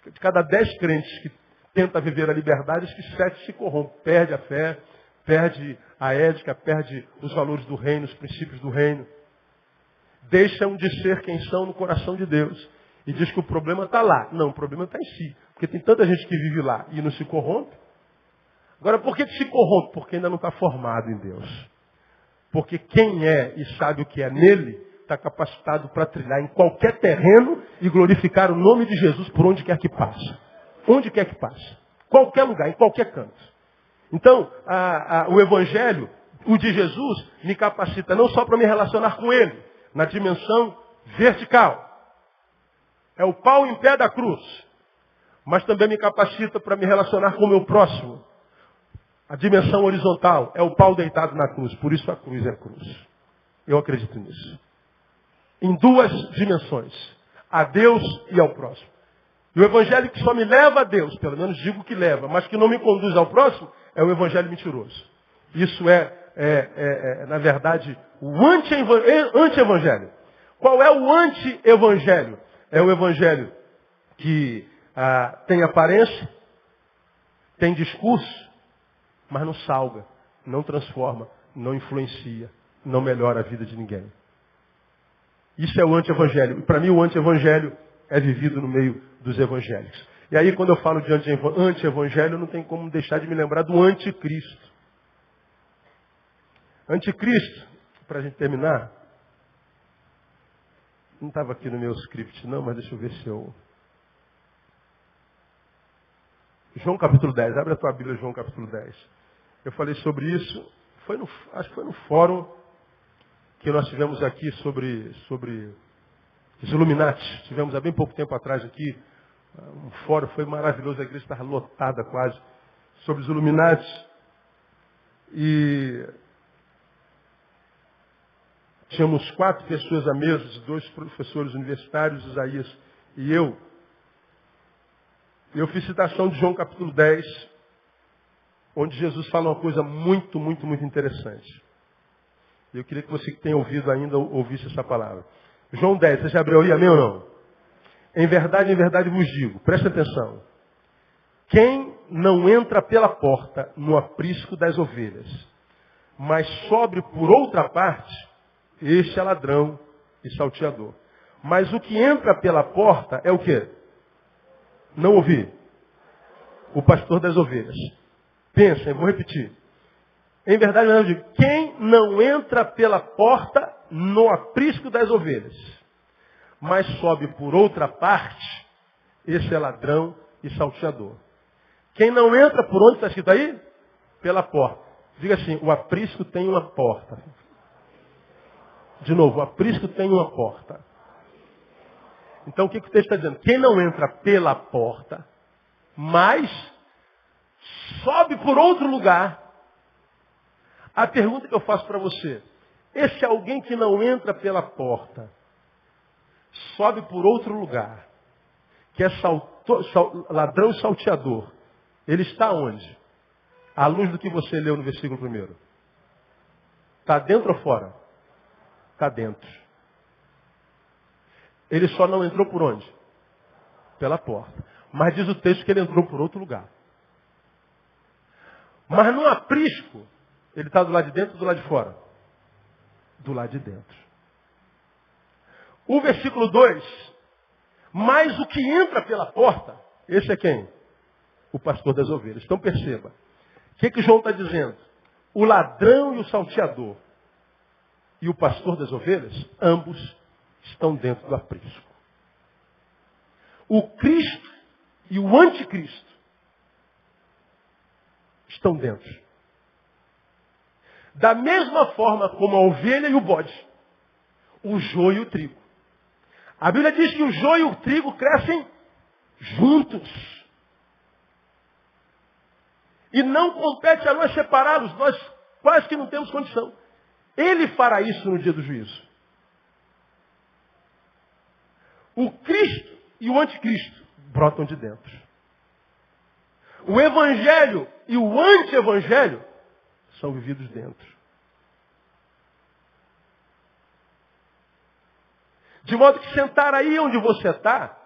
De cada 10 crentes que tentam viver a liberdade, acho que 7 se corrompem. Perde a fé, perde a ética, perde os valores do reino, os princípios do reino. Deixam de ser quem são no coração de Deus. E diz que o problema está lá. Não, o problema está em si. Porque tem tanta gente que vive lá e não se corrompe. Agora, por que se corrompe? Porque ainda não está formado em Deus. Porque quem é e sabe o que é nele, está capacitado para trilhar em qualquer terreno e glorificar o nome de Jesus por onde quer que passe. Onde quer que passe. Qualquer lugar, em qualquer canto. Então, o Evangelho, o de Jesus, me capacita não só para me relacionar com ele, na dimensão vertical. É o pau em pé da cruz. Mas também me capacita para me relacionar com o meu próximo. A dimensão horizontal é o pau deitado na cruz. Por isso a cruz é a cruz. Eu acredito nisso. Em 2 dimensões. A Deus e ao próximo. E o evangelho que só me leva a Deus, pelo menos digo que leva, mas que não me conduz ao próximo, é o evangelho mentiroso. Isso na verdade, o anti-evangelho. Qual é o anti-evangelho? É o evangelho que tem aparência, tem discurso, mas não salga, não transforma, não influencia, não melhora a vida de ninguém. Isso é o anti-evangelho. E para mim o anti-evangelho é vivido no meio dos evangélicos. E aí, quando eu falo de anti-evangelho, não tem como deixar de me lembrar do anticristo. Anticristo, para a gente terminar, não estava aqui no meu script não, mas deixa eu ver se eu... João capítulo 10, abre a tua Bíblia, João capítulo 10. Eu falei sobre isso, acho que foi no fórum que nós tivemos aqui sobre os Illuminati. Tivemos há bem pouco tempo atrás aqui, um fórum, foi maravilhoso, a igreja estava lotada quase, sobre os Illuminati. E tínhamos 4 pessoas à mesa, 2 professores universitários, Isaías e eu. Eu fiz citação de João capítulo 10, onde Jesus fala uma coisa muito, muito, muito interessante. Eu queria que você que tem ouvido ainda, ouvisse essa palavra. João 10, você já abriu aí, amém ou não? Em verdade vos digo, presta atenção. Quem não entra pela porta no aprisco das ovelhas, mas sobe por outra parte, este é ladrão e salteador. Mas o que entra pela porta é o quê? Não ouvi. O pastor das ovelhas. Pensem, vou repetir. Em verdade, eu digo, quem não entra pela porta no aprisco das ovelhas, mas sobe por outra parte, esse é ladrão e salteador. Quem não entra por onde está escrito aí? Pela porta. Diga assim, o aprisco tem uma porta. De novo, o aprisco tem uma porta. Então o que o texto está dizendo? Quem não entra pela porta, mas sobe por outro lugar. A pergunta que eu faço para você, esse alguém que não entra pela porta, sobe por outro lugar, que é ladrão salteador, ele está onde? À luz do que você leu no versículo 1. Está dentro ou fora? Está dentro. Ele só não entrou por onde? Pela porta. Mas diz o texto que ele entrou por outro lugar. Mas no aprisco, ele está do lado de dentro ou do lado de fora? Do lado de dentro. O versículo 2. Mas o que entra pela porta, esse é quem? O pastor das ovelhas. Então perceba. O que João está dizendo? O ladrão e o salteador e o pastor das ovelhas, ambos estão dentro do aprisco. O Cristo e o anticristo estão dentro. Da mesma forma como a ovelha e o bode, o joio e o trigo. A Bíblia diz que o joio e o trigo crescem juntos. E não compete a nós separá-los, nós quase que não temos condição. Ele fará isso no dia do juízo. O Cristo e o anticristo brotam de dentro. O evangelho e o anti-evangelho são vividos dentro. De modo que sentar aí onde você está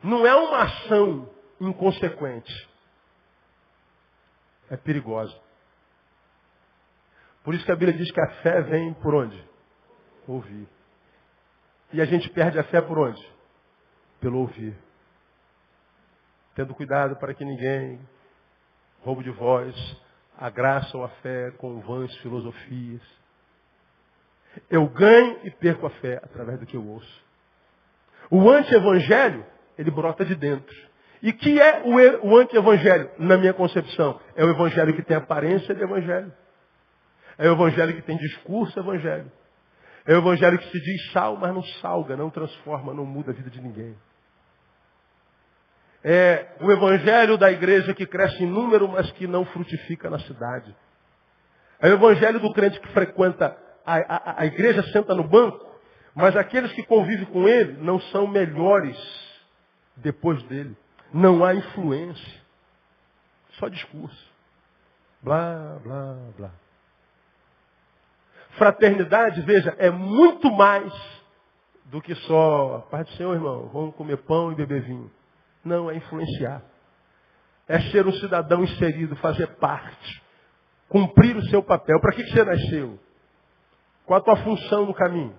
não é uma ação inconsequente. É perigosa. Por isso que a Bíblia diz que a fé vem por onde? Ouvir. E a gente perde a fé por onde? Pelo ouvir. Tendo cuidado para que ninguém roube de vós a graça ou a fé com vãs filosofias. Eu ganho e perco a fé através do que eu ouço. O anti-evangelho, ele brota de dentro. E que é o anti-evangelho, na minha concepção? É o evangelho que tem aparência de evangelho. É o evangelho que tem discurso evangelho. É o evangelho que se diz sal, mas não salga, não transforma, não muda a vida de ninguém. É o evangelho da igreja que cresce em número, mas que não frutifica na cidade. É o evangelho do crente que frequenta a igreja, senta no banco, mas aqueles que convivem com ele não são melhores depois dele. Não há influência. Só discurso. Blá, blá, blá. Fraternidade, veja, é muito mais do que só, paz do Senhor, irmão, vamos comer pão e beber vinho. Não, é influenciar. É ser um cidadão inserido, fazer parte. Cumprir o seu papel. Para que você nasceu? Qual a tua função no caminho?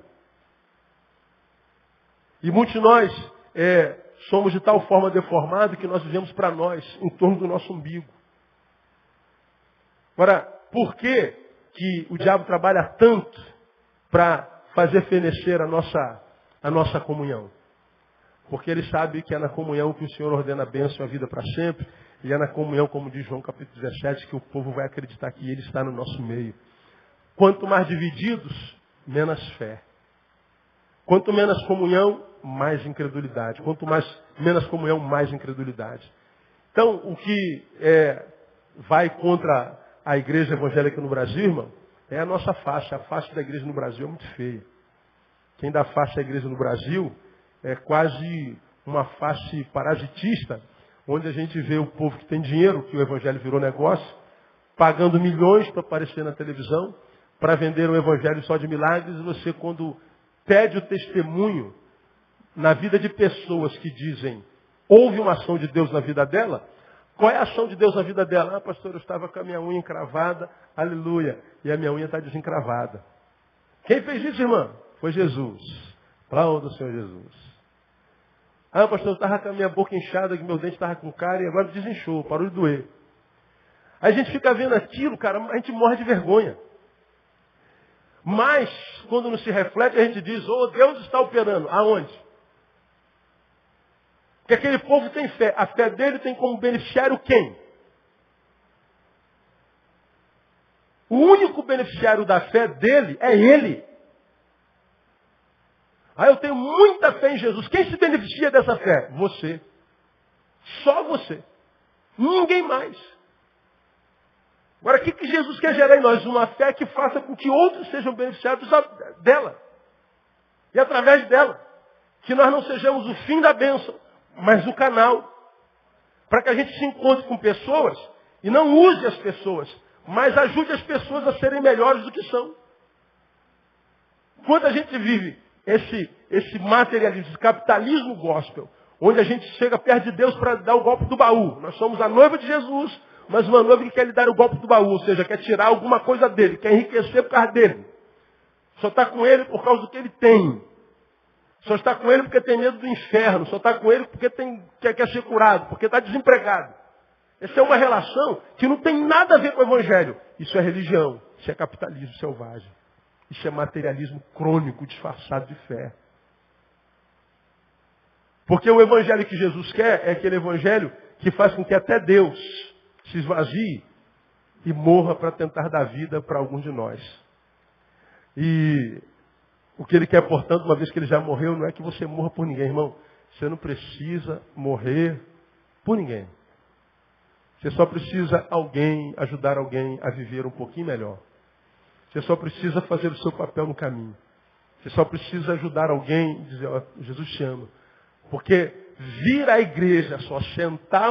E muitos de nós somos de tal forma deformados que nós vivemos para nós, em torno do nosso umbigo. Agora, por que o diabo trabalha tanto para fazer fenecer a nossa comunhão? Porque ele sabe que é na comunhão que o Senhor ordena a bênção e a vida para sempre. E é na comunhão, como diz João capítulo 17, que o povo vai acreditar que ele está no nosso meio. Quanto mais divididos, menos fé. Quanto menos comunhão, mais incredulidade. Quanto menos comunhão, mais incredulidade. Então, o que vai contra a igreja evangélica no Brasil, irmão, é a nossa face. A face da igreja no Brasil é muito feia. Quem dá face à igreja no Brasil é quase uma face parasitista, onde a gente vê o povo que tem dinheiro, que o evangelho virou negócio, pagando milhões para aparecer na televisão, para vender um evangelho só de milagres, e você, quando pede o testemunho na vida de pessoas que dizem, houve uma ação de Deus na vida dela, qual é a ação de Deus na vida dela? Ah, pastor, eu estava com a minha unha encravada, aleluia, e a minha unha está desencravada. Quem fez isso, irmã? Foi Jesus. Aplauda o Senhor Jesus. Ah, pastor, eu estava com a minha boca inchada, que meu dente estava com cárie, e agora desinchou, parou de doer. Aí a gente fica vendo aquilo, cara, a gente morre de vergonha. Mas, quando não se reflete, a gente diz, oh, Deus está operando. Aonde? Porque aquele povo tem fé. A fé dele tem como beneficiário quem? O único beneficiário da fé dele é ele. Ah, eu tenho muita fé em Jesus. Quem se beneficia dessa fé? Você. Só você. Ninguém mais. Agora, o que Jesus quer gerar em nós? Uma fé que faça com que outros sejam beneficiados dela. E através dela. Que nós não sejamos o fim da bênção, mas o canal. Para que a gente se encontre com pessoas e não use as pessoas, mas ajude as pessoas a serem melhores do que são. Quando a gente vive esse materialismo, esse capitalismo gospel, onde a gente chega perto de Deus para dar o golpe do baú. Nós somos a noiva de Jesus, mas uma noiva que quer lhe dar o golpe do baú, ou seja, quer tirar alguma coisa dele, quer enriquecer por causa dele. Só está com ele por causa do que ele tem. Só está com ele porque tem medo do inferno. Só está com ele porque quer ser curado, porque está desempregado. Essa é uma relação que não tem nada a ver com o evangelho. Isso é religião, isso é capitalismo selvagem. Isso é materialismo crônico, disfarçado de fé. Porque o evangelho que Jesus quer é aquele evangelho que faz com que até Deus se esvazie e morra para tentar dar vida para alguns de nós. E o que ele quer, portanto, uma vez que ele já morreu, não é que você morra por ninguém, irmão. Você não precisa morrer por ninguém. Você só precisa ajudar alguém a viver um pouquinho melhor. Você só precisa fazer o seu papel no caminho. Você só precisa ajudar alguém e dizer, ó, Jesus te ama. Porque vir à igreja só, sentar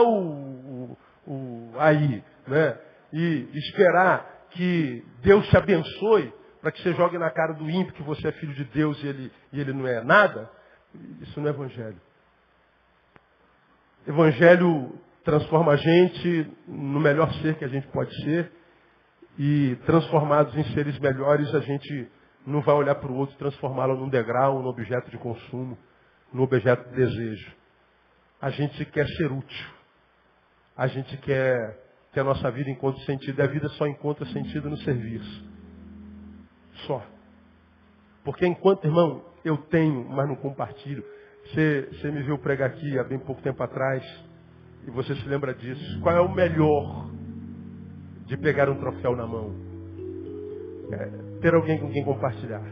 aí, né, e esperar que Deus te abençoe, para que você jogue na cara do ímpio que você é filho de Deus e ele não é nada, isso não é evangelho. Evangelho transforma a gente no melhor ser que a gente pode ser, e transformados em seres melhores, a gente não vai olhar para o outro e transformá-lo num degrau, num objeto de consumo, num objeto de desejo. A gente quer ser útil. A gente quer que a nossa vida encontre sentido. E a vida só encontra sentido no serviço. Só. Porque enquanto, irmão, eu tenho, mas não compartilho. Você me viu pregar aqui há bem pouco tempo atrás, e você se lembra disso. Qual é o melhor de pegar um troféu na mão? Ter alguém com quem compartilhar.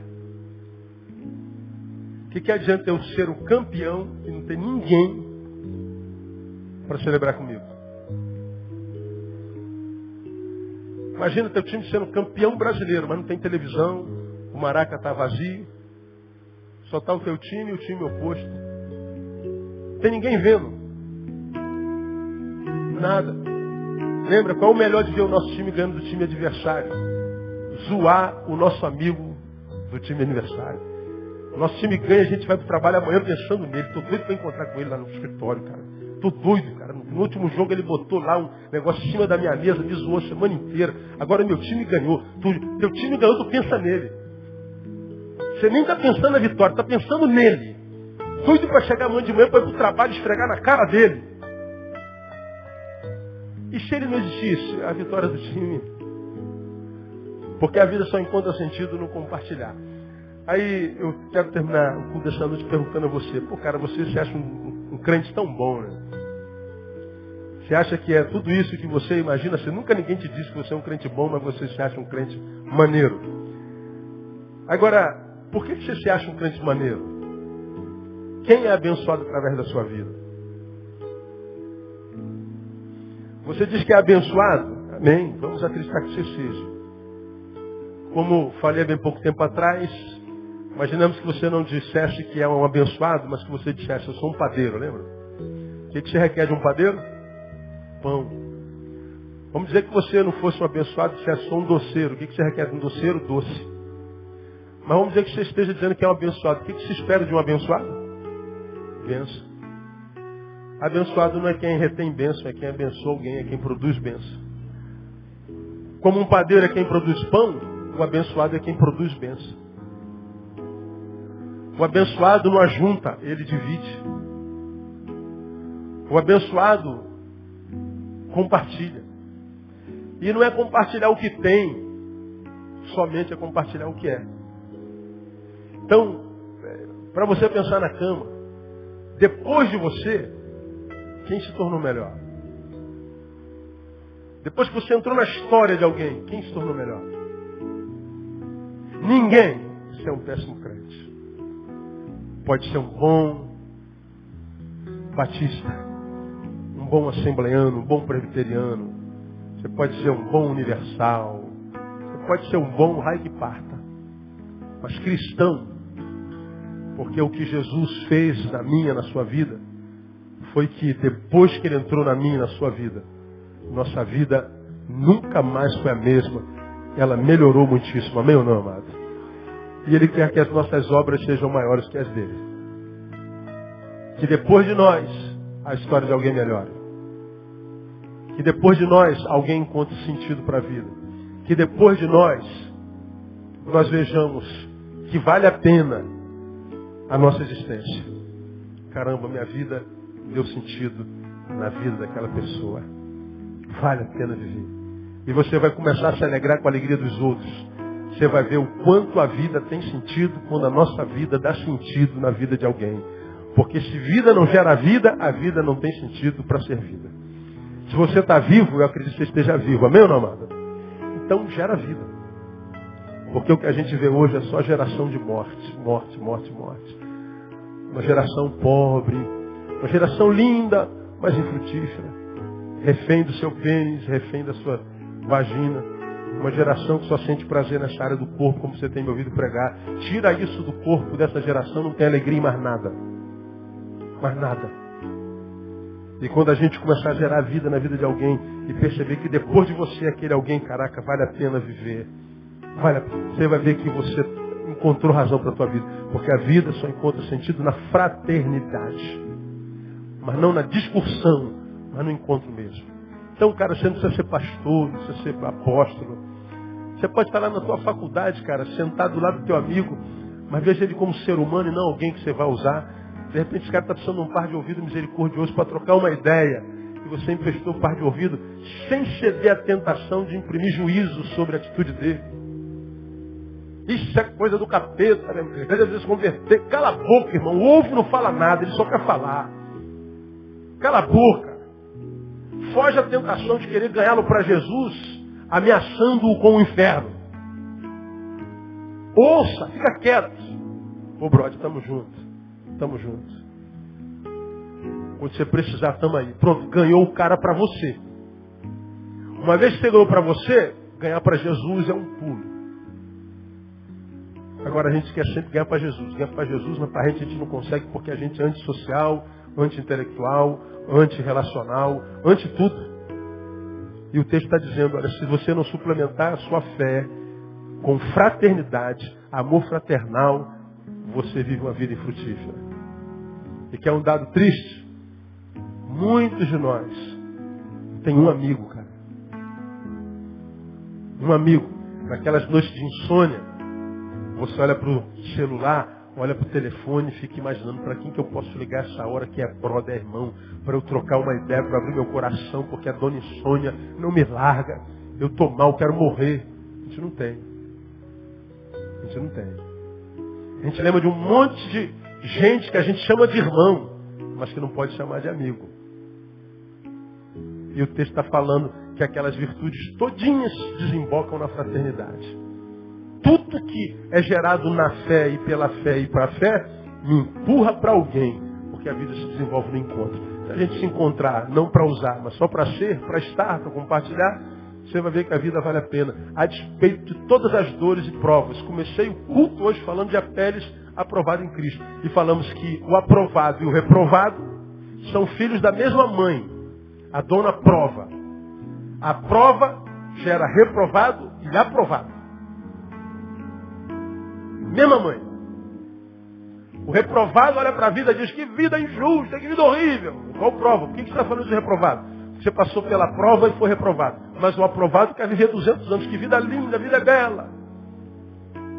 O que adianta eu ser o campeão e não ter ninguém para celebrar comigo? Imagina teu time sendo campeão brasileiro, mas não tem televisão, o Maraca está vazio, só está o teu time e o time oposto. Não tem ninguém vendo. Nada. Lembra, qual é o melhor de ver o nosso time ganhando do time adversário? Zoar o nosso amigo do time adversário. O nosso time ganha, a gente vai para o trabalho amanhã pensando nele. Estou doido para encontrar com ele lá no escritório, cara. Estou doido, cara. No último jogo ele botou lá um negócio em cima da minha mesa, me zoou a semana inteira. Agora meu time ganhou. Teu time ganhou, tu pensa nele. Você nem está pensando na vitória, está pensando nele. Doido para chegar amanhã de manhã para ir para o trabalho e esfregar na cara dele. E se ele não existisse, a vitória do time? Porque a vida só encontra sentido no compartilhar. Aí eu quero terminar o culto dessa noite perguntando a você. Pô, cara, você se acha um crente tão bom, né? Você acha que é tudo isso que você imagina? Nunca ninguém te disse que você é um crente bom, mas você se acha um crente maneiro. Agora, por que você se acha um crente maneiro? Quem é abençoado através da sua vida? Você diz que é abençoado? Amém. Vamos acreditar que você seja. Como falei há bem pouco tempo atrás, imaginamos que você não dissesse que é um abençoado, mas que você dissesse, eu sou um padeiro, lembra? O que você requer de um padeiro? Pão. Vamos dizer que você não fosse um abençoado, dissesse, sou um doceiro. O que você requer de um doceiro? Doce. Mas vamos dizer que você esteja dizendo que é um abençoado. O que se espera de um abençoado? Bênção. Abençoado não é quem retém bênção, é quem abençoa alguém, é quem produz bênção. Como um padeiro é quem produz pão, o abençoado é quem produz bênção. O abençoado não ajunta, ele divide. O abençoado compartilha. E não é compartilhar o que tem, somente é compartilhar o que é. Então, para você pensar na cama, depois de você, quem se tornou melhor? Depois que você entrou na história de alguém, quem se tornou melhor? Ninguém. Você é um péssimo crente. Pode ser um bom batista, um bom assembleano, um bom presbiteriano. Você pode ser um bom universal. Você pode ser um bom raio que parta. Mas cristão, porque o que Jesus fez na minha, na sua vida, foi que depois que ele entrou na minha e na sua vida, nossa vida nunca mais foi a mesma. Ela melhorou muitíssimo. Amém ou não, amado? E ele quer que as nossas obras sejam maiores que as dele. Que depois de nós, a história de alguém melhore. Que depois de nós, alguém encontre sentido para a vida. Que depois de nós vejamos que vale a pena a nossa existência. Caramba, minha vida deu sentido na vida daquela pessoa. Vale a pena viver. E você vai começar a se alegrar com a alegria dos outros. Você vai ver o quanto a vida tem sentido quando a nossa vida dá sentido na vida de alguém. Porque se vida não gera vida, a vida não tem sentido para ser vida. Se você está vivo, eu acredito que você esteja vivo. Amém ou não, amado? Então gera vida. Porque o que a gente vê hoje é só geração de morte. Morte, morte, morte. Uma geração pobre. Uma geração linda, mas infrutífera. Refém do seu pênis, refém da sua vagina. Uma geração que só sente prazer nessa área do corpo, como você tem me ouvido pregar. Tira isso do corpo dessa geração, não tem alegria em mais nada. Mais nada. E quando a gente começar a gerar vida na vida de alguém e perceber que depois de você aquele alguém, caraca, vale a pena viver. Você vai ver que você encontrou razão para a tua vida. Porque a vida só encontra sentido na fraternidade. Mas não na discussão, mas no encontro mesmo. Então, cara, você não precisa ser pastor, não precisa ser apóstolo. Você pode estar lá na tua faculdade, cara, sentado do lado do teu amigo, mas veja ele como ser humano e não alguém que você vai usar. De repente, esse cara está precisando de um par de ouvido misericordioso para trocar uma ideia. E você emprestou um par de ouvido sem ceder à tentação de imprimir juízo sobre a atitude dele. Isso é coisa do capeta, né? Às vezes converter. Cala a boca, irmão. O ovo não fala nada, ele só quer falar. Cala a boca. Foge à tentação de querer ganhá-lo para Jesus, ameaçando-o com o inferno. Ouça, fica quieto. Ô, brother, estamos juntos. Estamos juntos. Quando você precisar, estamos aí. Pronto, ganhou o cara para você. Uma vez que você ganhou para você, ganhar para Jesus é um pulo. Agora a gente quer sempre ganhar para Jesus. Ganhar para Jesus, mas para a gente não consegue porque a gente é antissocial, anti-intelectual, anti-relacional, anti-tudo. E o texto está dizendo, olha, se você não suplementar a sua fé com fraternidade, amor fraternal, você vive uma vida infrutífera. E que é um dado triste. Muitos de nós têm um amigo, cara. Um amigo. Naquelas noites de insônia, você olha para o celular, olha para o telefone e fica imaginando para quem que eu posso ligar essa hora que é brother, é irmão, para eu trocar uma ideia, para abrir meu coração, porque a dona Insônia não me larga, eu estou mal, quero morrer. A gente não tem. A gente não tem. A gente lembra de um monte de gente que a gente chama de irmão, mas que não pode chamar de amigo. E o texto está falando que aquelas virtudes todinhas desembocam na fraternidade. Tudo que é gerado na fé e pela fé e para a fé, me empurra para alguém, porque a vida se desenvolve no encontro. Se a gente se encontrar, não para usar, mas só para ser, para estar, para compartilhar, você vai ver que a vida vale a pena. A despeito de todas as dores e provas. Comecei o culto hoje falando de Apeles aprovado em Cristo. E falamos que o aprovado e o reprovado são filhos da mesma mãe. A dona prova. A prova gera reprovado e aprovado. Mesma mãe. O reprovado olha para a vida e diz que vida injusta, que vida horrível. Qual prova? Por que você está falando de reprovado? Você passou pela prova e foi reprovado. Mas o aprovado quer viver 200 anos. Que vida linda, vida é bela.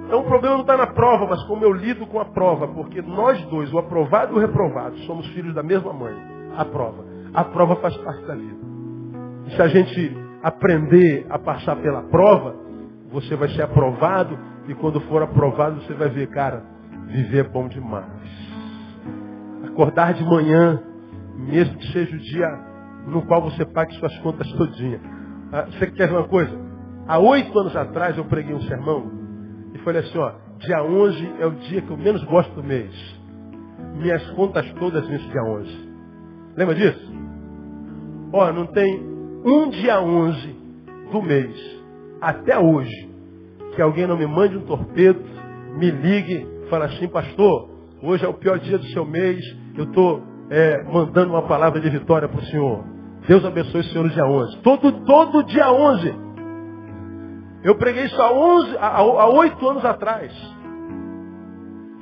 Então o problema não está na prova, mas como eu lido com a prova. Porque nós dois, o aprovado e o reprovado, somos filhos da mesma mãe. A prova. A prova faz parte da vida. E se a gente aprender a passar pela prova, você vai ser aprovado. E quando for aprovado, você vai ver, cara, viver é bom demais. Acordar de manhã, mesmo que seja o dia no qual você pague suas contas todinha. Você quer ver uma coisa? Há 8 anos atrás eu preguei um sermão e falei assim, ó, dia 11 é o dia que eu menos gosto do mês. Minhas contas todas nesse dia 11. Lembra disso? Ó, não tem um dia 11 do mês, até hoje, que alguém não me mande um torpedo, me ligue, fala assim, pastor, hoje é o pior dia do seu mês, eu estou mandando uma palavra de vitória para o senhor. Deus abençoe o senhor no dia 11. Todo dia 11. Eu preguei isso há 8 anos atrás.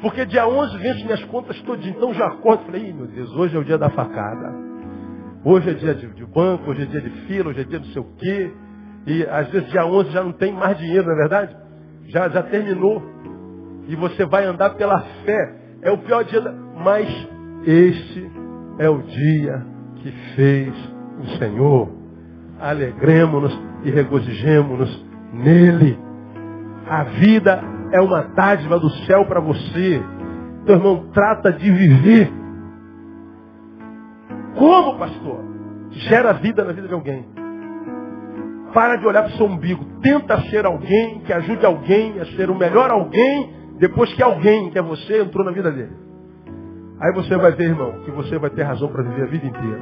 Porque dia 11 vence minhas contas todas. Então já acordo e falei, meu Deus, hoje é o dia da facada. Hoje é dia de banco, hoje é dia de fila, hoje é dia não sei o quê. E às vezes dia 11 já não tem mais dinheiro, não é verdade? Já terminou. E você vai andar pela fé. É o pior dia, mas este é o dia que fez o Senhor. Alegremo-nos e regozijemo-nos nele. A vida é uma dádiva do céu para você. Então, irmão, trata de viver. Como, pastor? Gera vida na vida de alguém. Para de olhar para o seu umbigo. Tenta ser alguém que ajude alguém a ser o melhor alguém depois que alguém, que é você, entrou na vida dele. Aí você vai ver, irmão, que você vai ter razão para viver a vida inteira.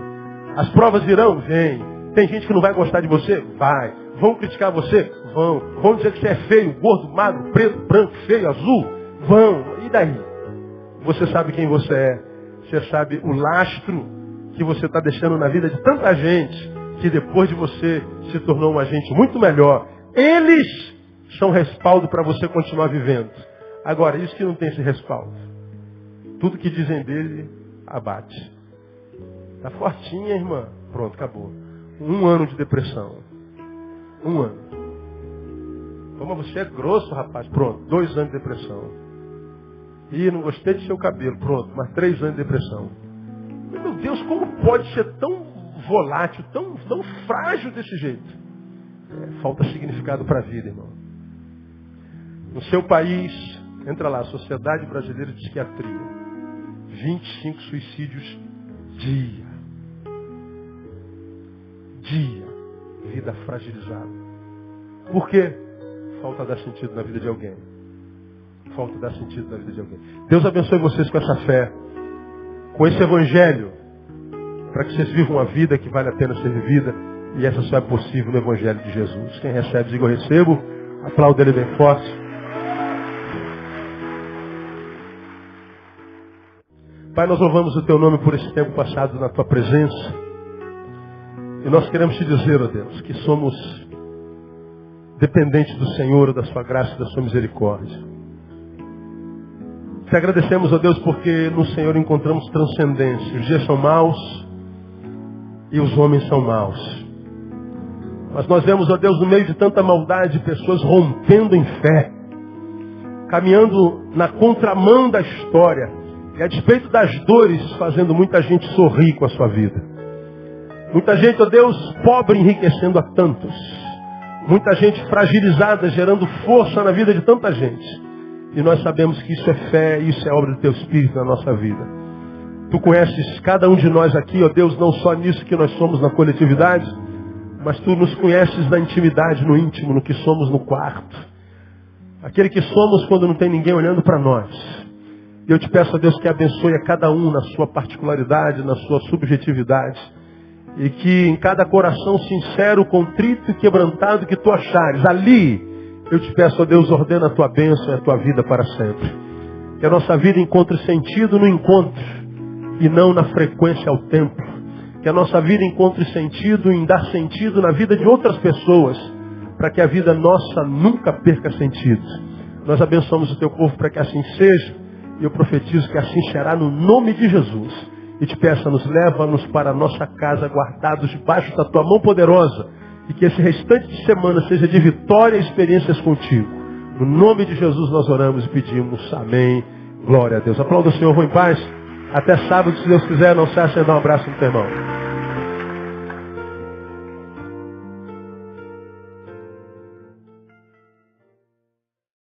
As provas virão? Vem. Tem gente que não vai gostar de você? Vai. Vão criticar você? Vão. Vão dizer que você é feio, gordo, magro, preto, branco, feio, azul? Vão. E daí? Você sabe quem você é. Você sabe o lastro que você está deixando na vida de tanta gente que depois de você se tornou um agente muito melhor. Eles são respaldo para você continuar vivendo. Agora, isso que não tem esse respaldo. Tudo que dizem dele, abate. Está fortinha, irmã. Pronto, acabou. 1 ano de depressão. 1 ano. Como você é grosso, rapaz. Pronto, 2 anos de depressão. Ih, não gostei do seu cabelo. Pronto, mais 3 anos de depressão. Meu Deus, como pode ser tão volátil, tão frágil desse jeito? Falta significado para a vida, irmão. No seu país, entra lá, Sociedade Brasileira de Psiquiatria. 25 suicídios dia. Vida fragilizada. Por quê? Falta dar sentido na vida de alguém. Falta dar sentido na vida de alguém. Deus abençoe vocês com essa fé. Com esse evangelho. Para que vocês vivam uma vida que vale a pena ser vivida. E essa só é possível no evangelho de Jesus. Quem recebe, diga eu recebo. Aplauda ele bem forte. Pai, nós louvamos o teu nome por esse tempo passado na tua presença. E nós queremos te dizer, ó Deus, que somos dependentes do Senhor, da sua graça e da sua misericórdia. Te agradecemos, ó Deus, porque no Senhor encontramos transcendência. Os dias são maus e os homens são maus. Mas nós vemos, ó Deus, no meio de tanta maldade, pessoas rompendo em fé. caminhando na contramão da história, e a despeito das dores, fazendo muita gente sorrir com a sua vida. Muita gente, ó Deus, pobre enriquecendo a tantos. Muita gente fragilizada, gerando força na vida de tanta gente. E nós sabemos que isso é fé, isso é obra do Teu Espírito na nossa vida. Tu conheces cada um de nós aqui, ó Deus, não só nisso que nós somos na coletividade, mas Tu nos conheces na intimidade, no íntimo, no que somos no quarto. Aquele que somos quando não tem ninguém olhando para nós. E eu te peço, ó Deus, que abençoe a cada um na sua particularidade, na sua subjetividade. E que em cada coração sincero, contrito e quebrantado que Tu achares, ali, eu te peço, ó Deus, ordena a Tua bênção e a Tua vida para sempre. Que a nossa vida encontre sentido no encontro e não na frequência ao templo. Que a nossa vida encontre sentido em dar sentido na vida de outras pessoas, para que a vida nossa nunca perca sentido. Nós abençoamos o Teu povo para que assim seja, e eu profetizo que assim será no nome de Jesus. E te peço, leva-nos para a nossa casa, guardados debaixo da Tua mão poderosa, e que esse restante de semana seja de vitória e experiências contigo. No nome de Jesus nós oramos e pedimos. Amém. Glória a Deus. Aplauda o Senhor, vou em paz. Até sábado, se Deus quiser, não se acha, dá um abraço no teu irmão.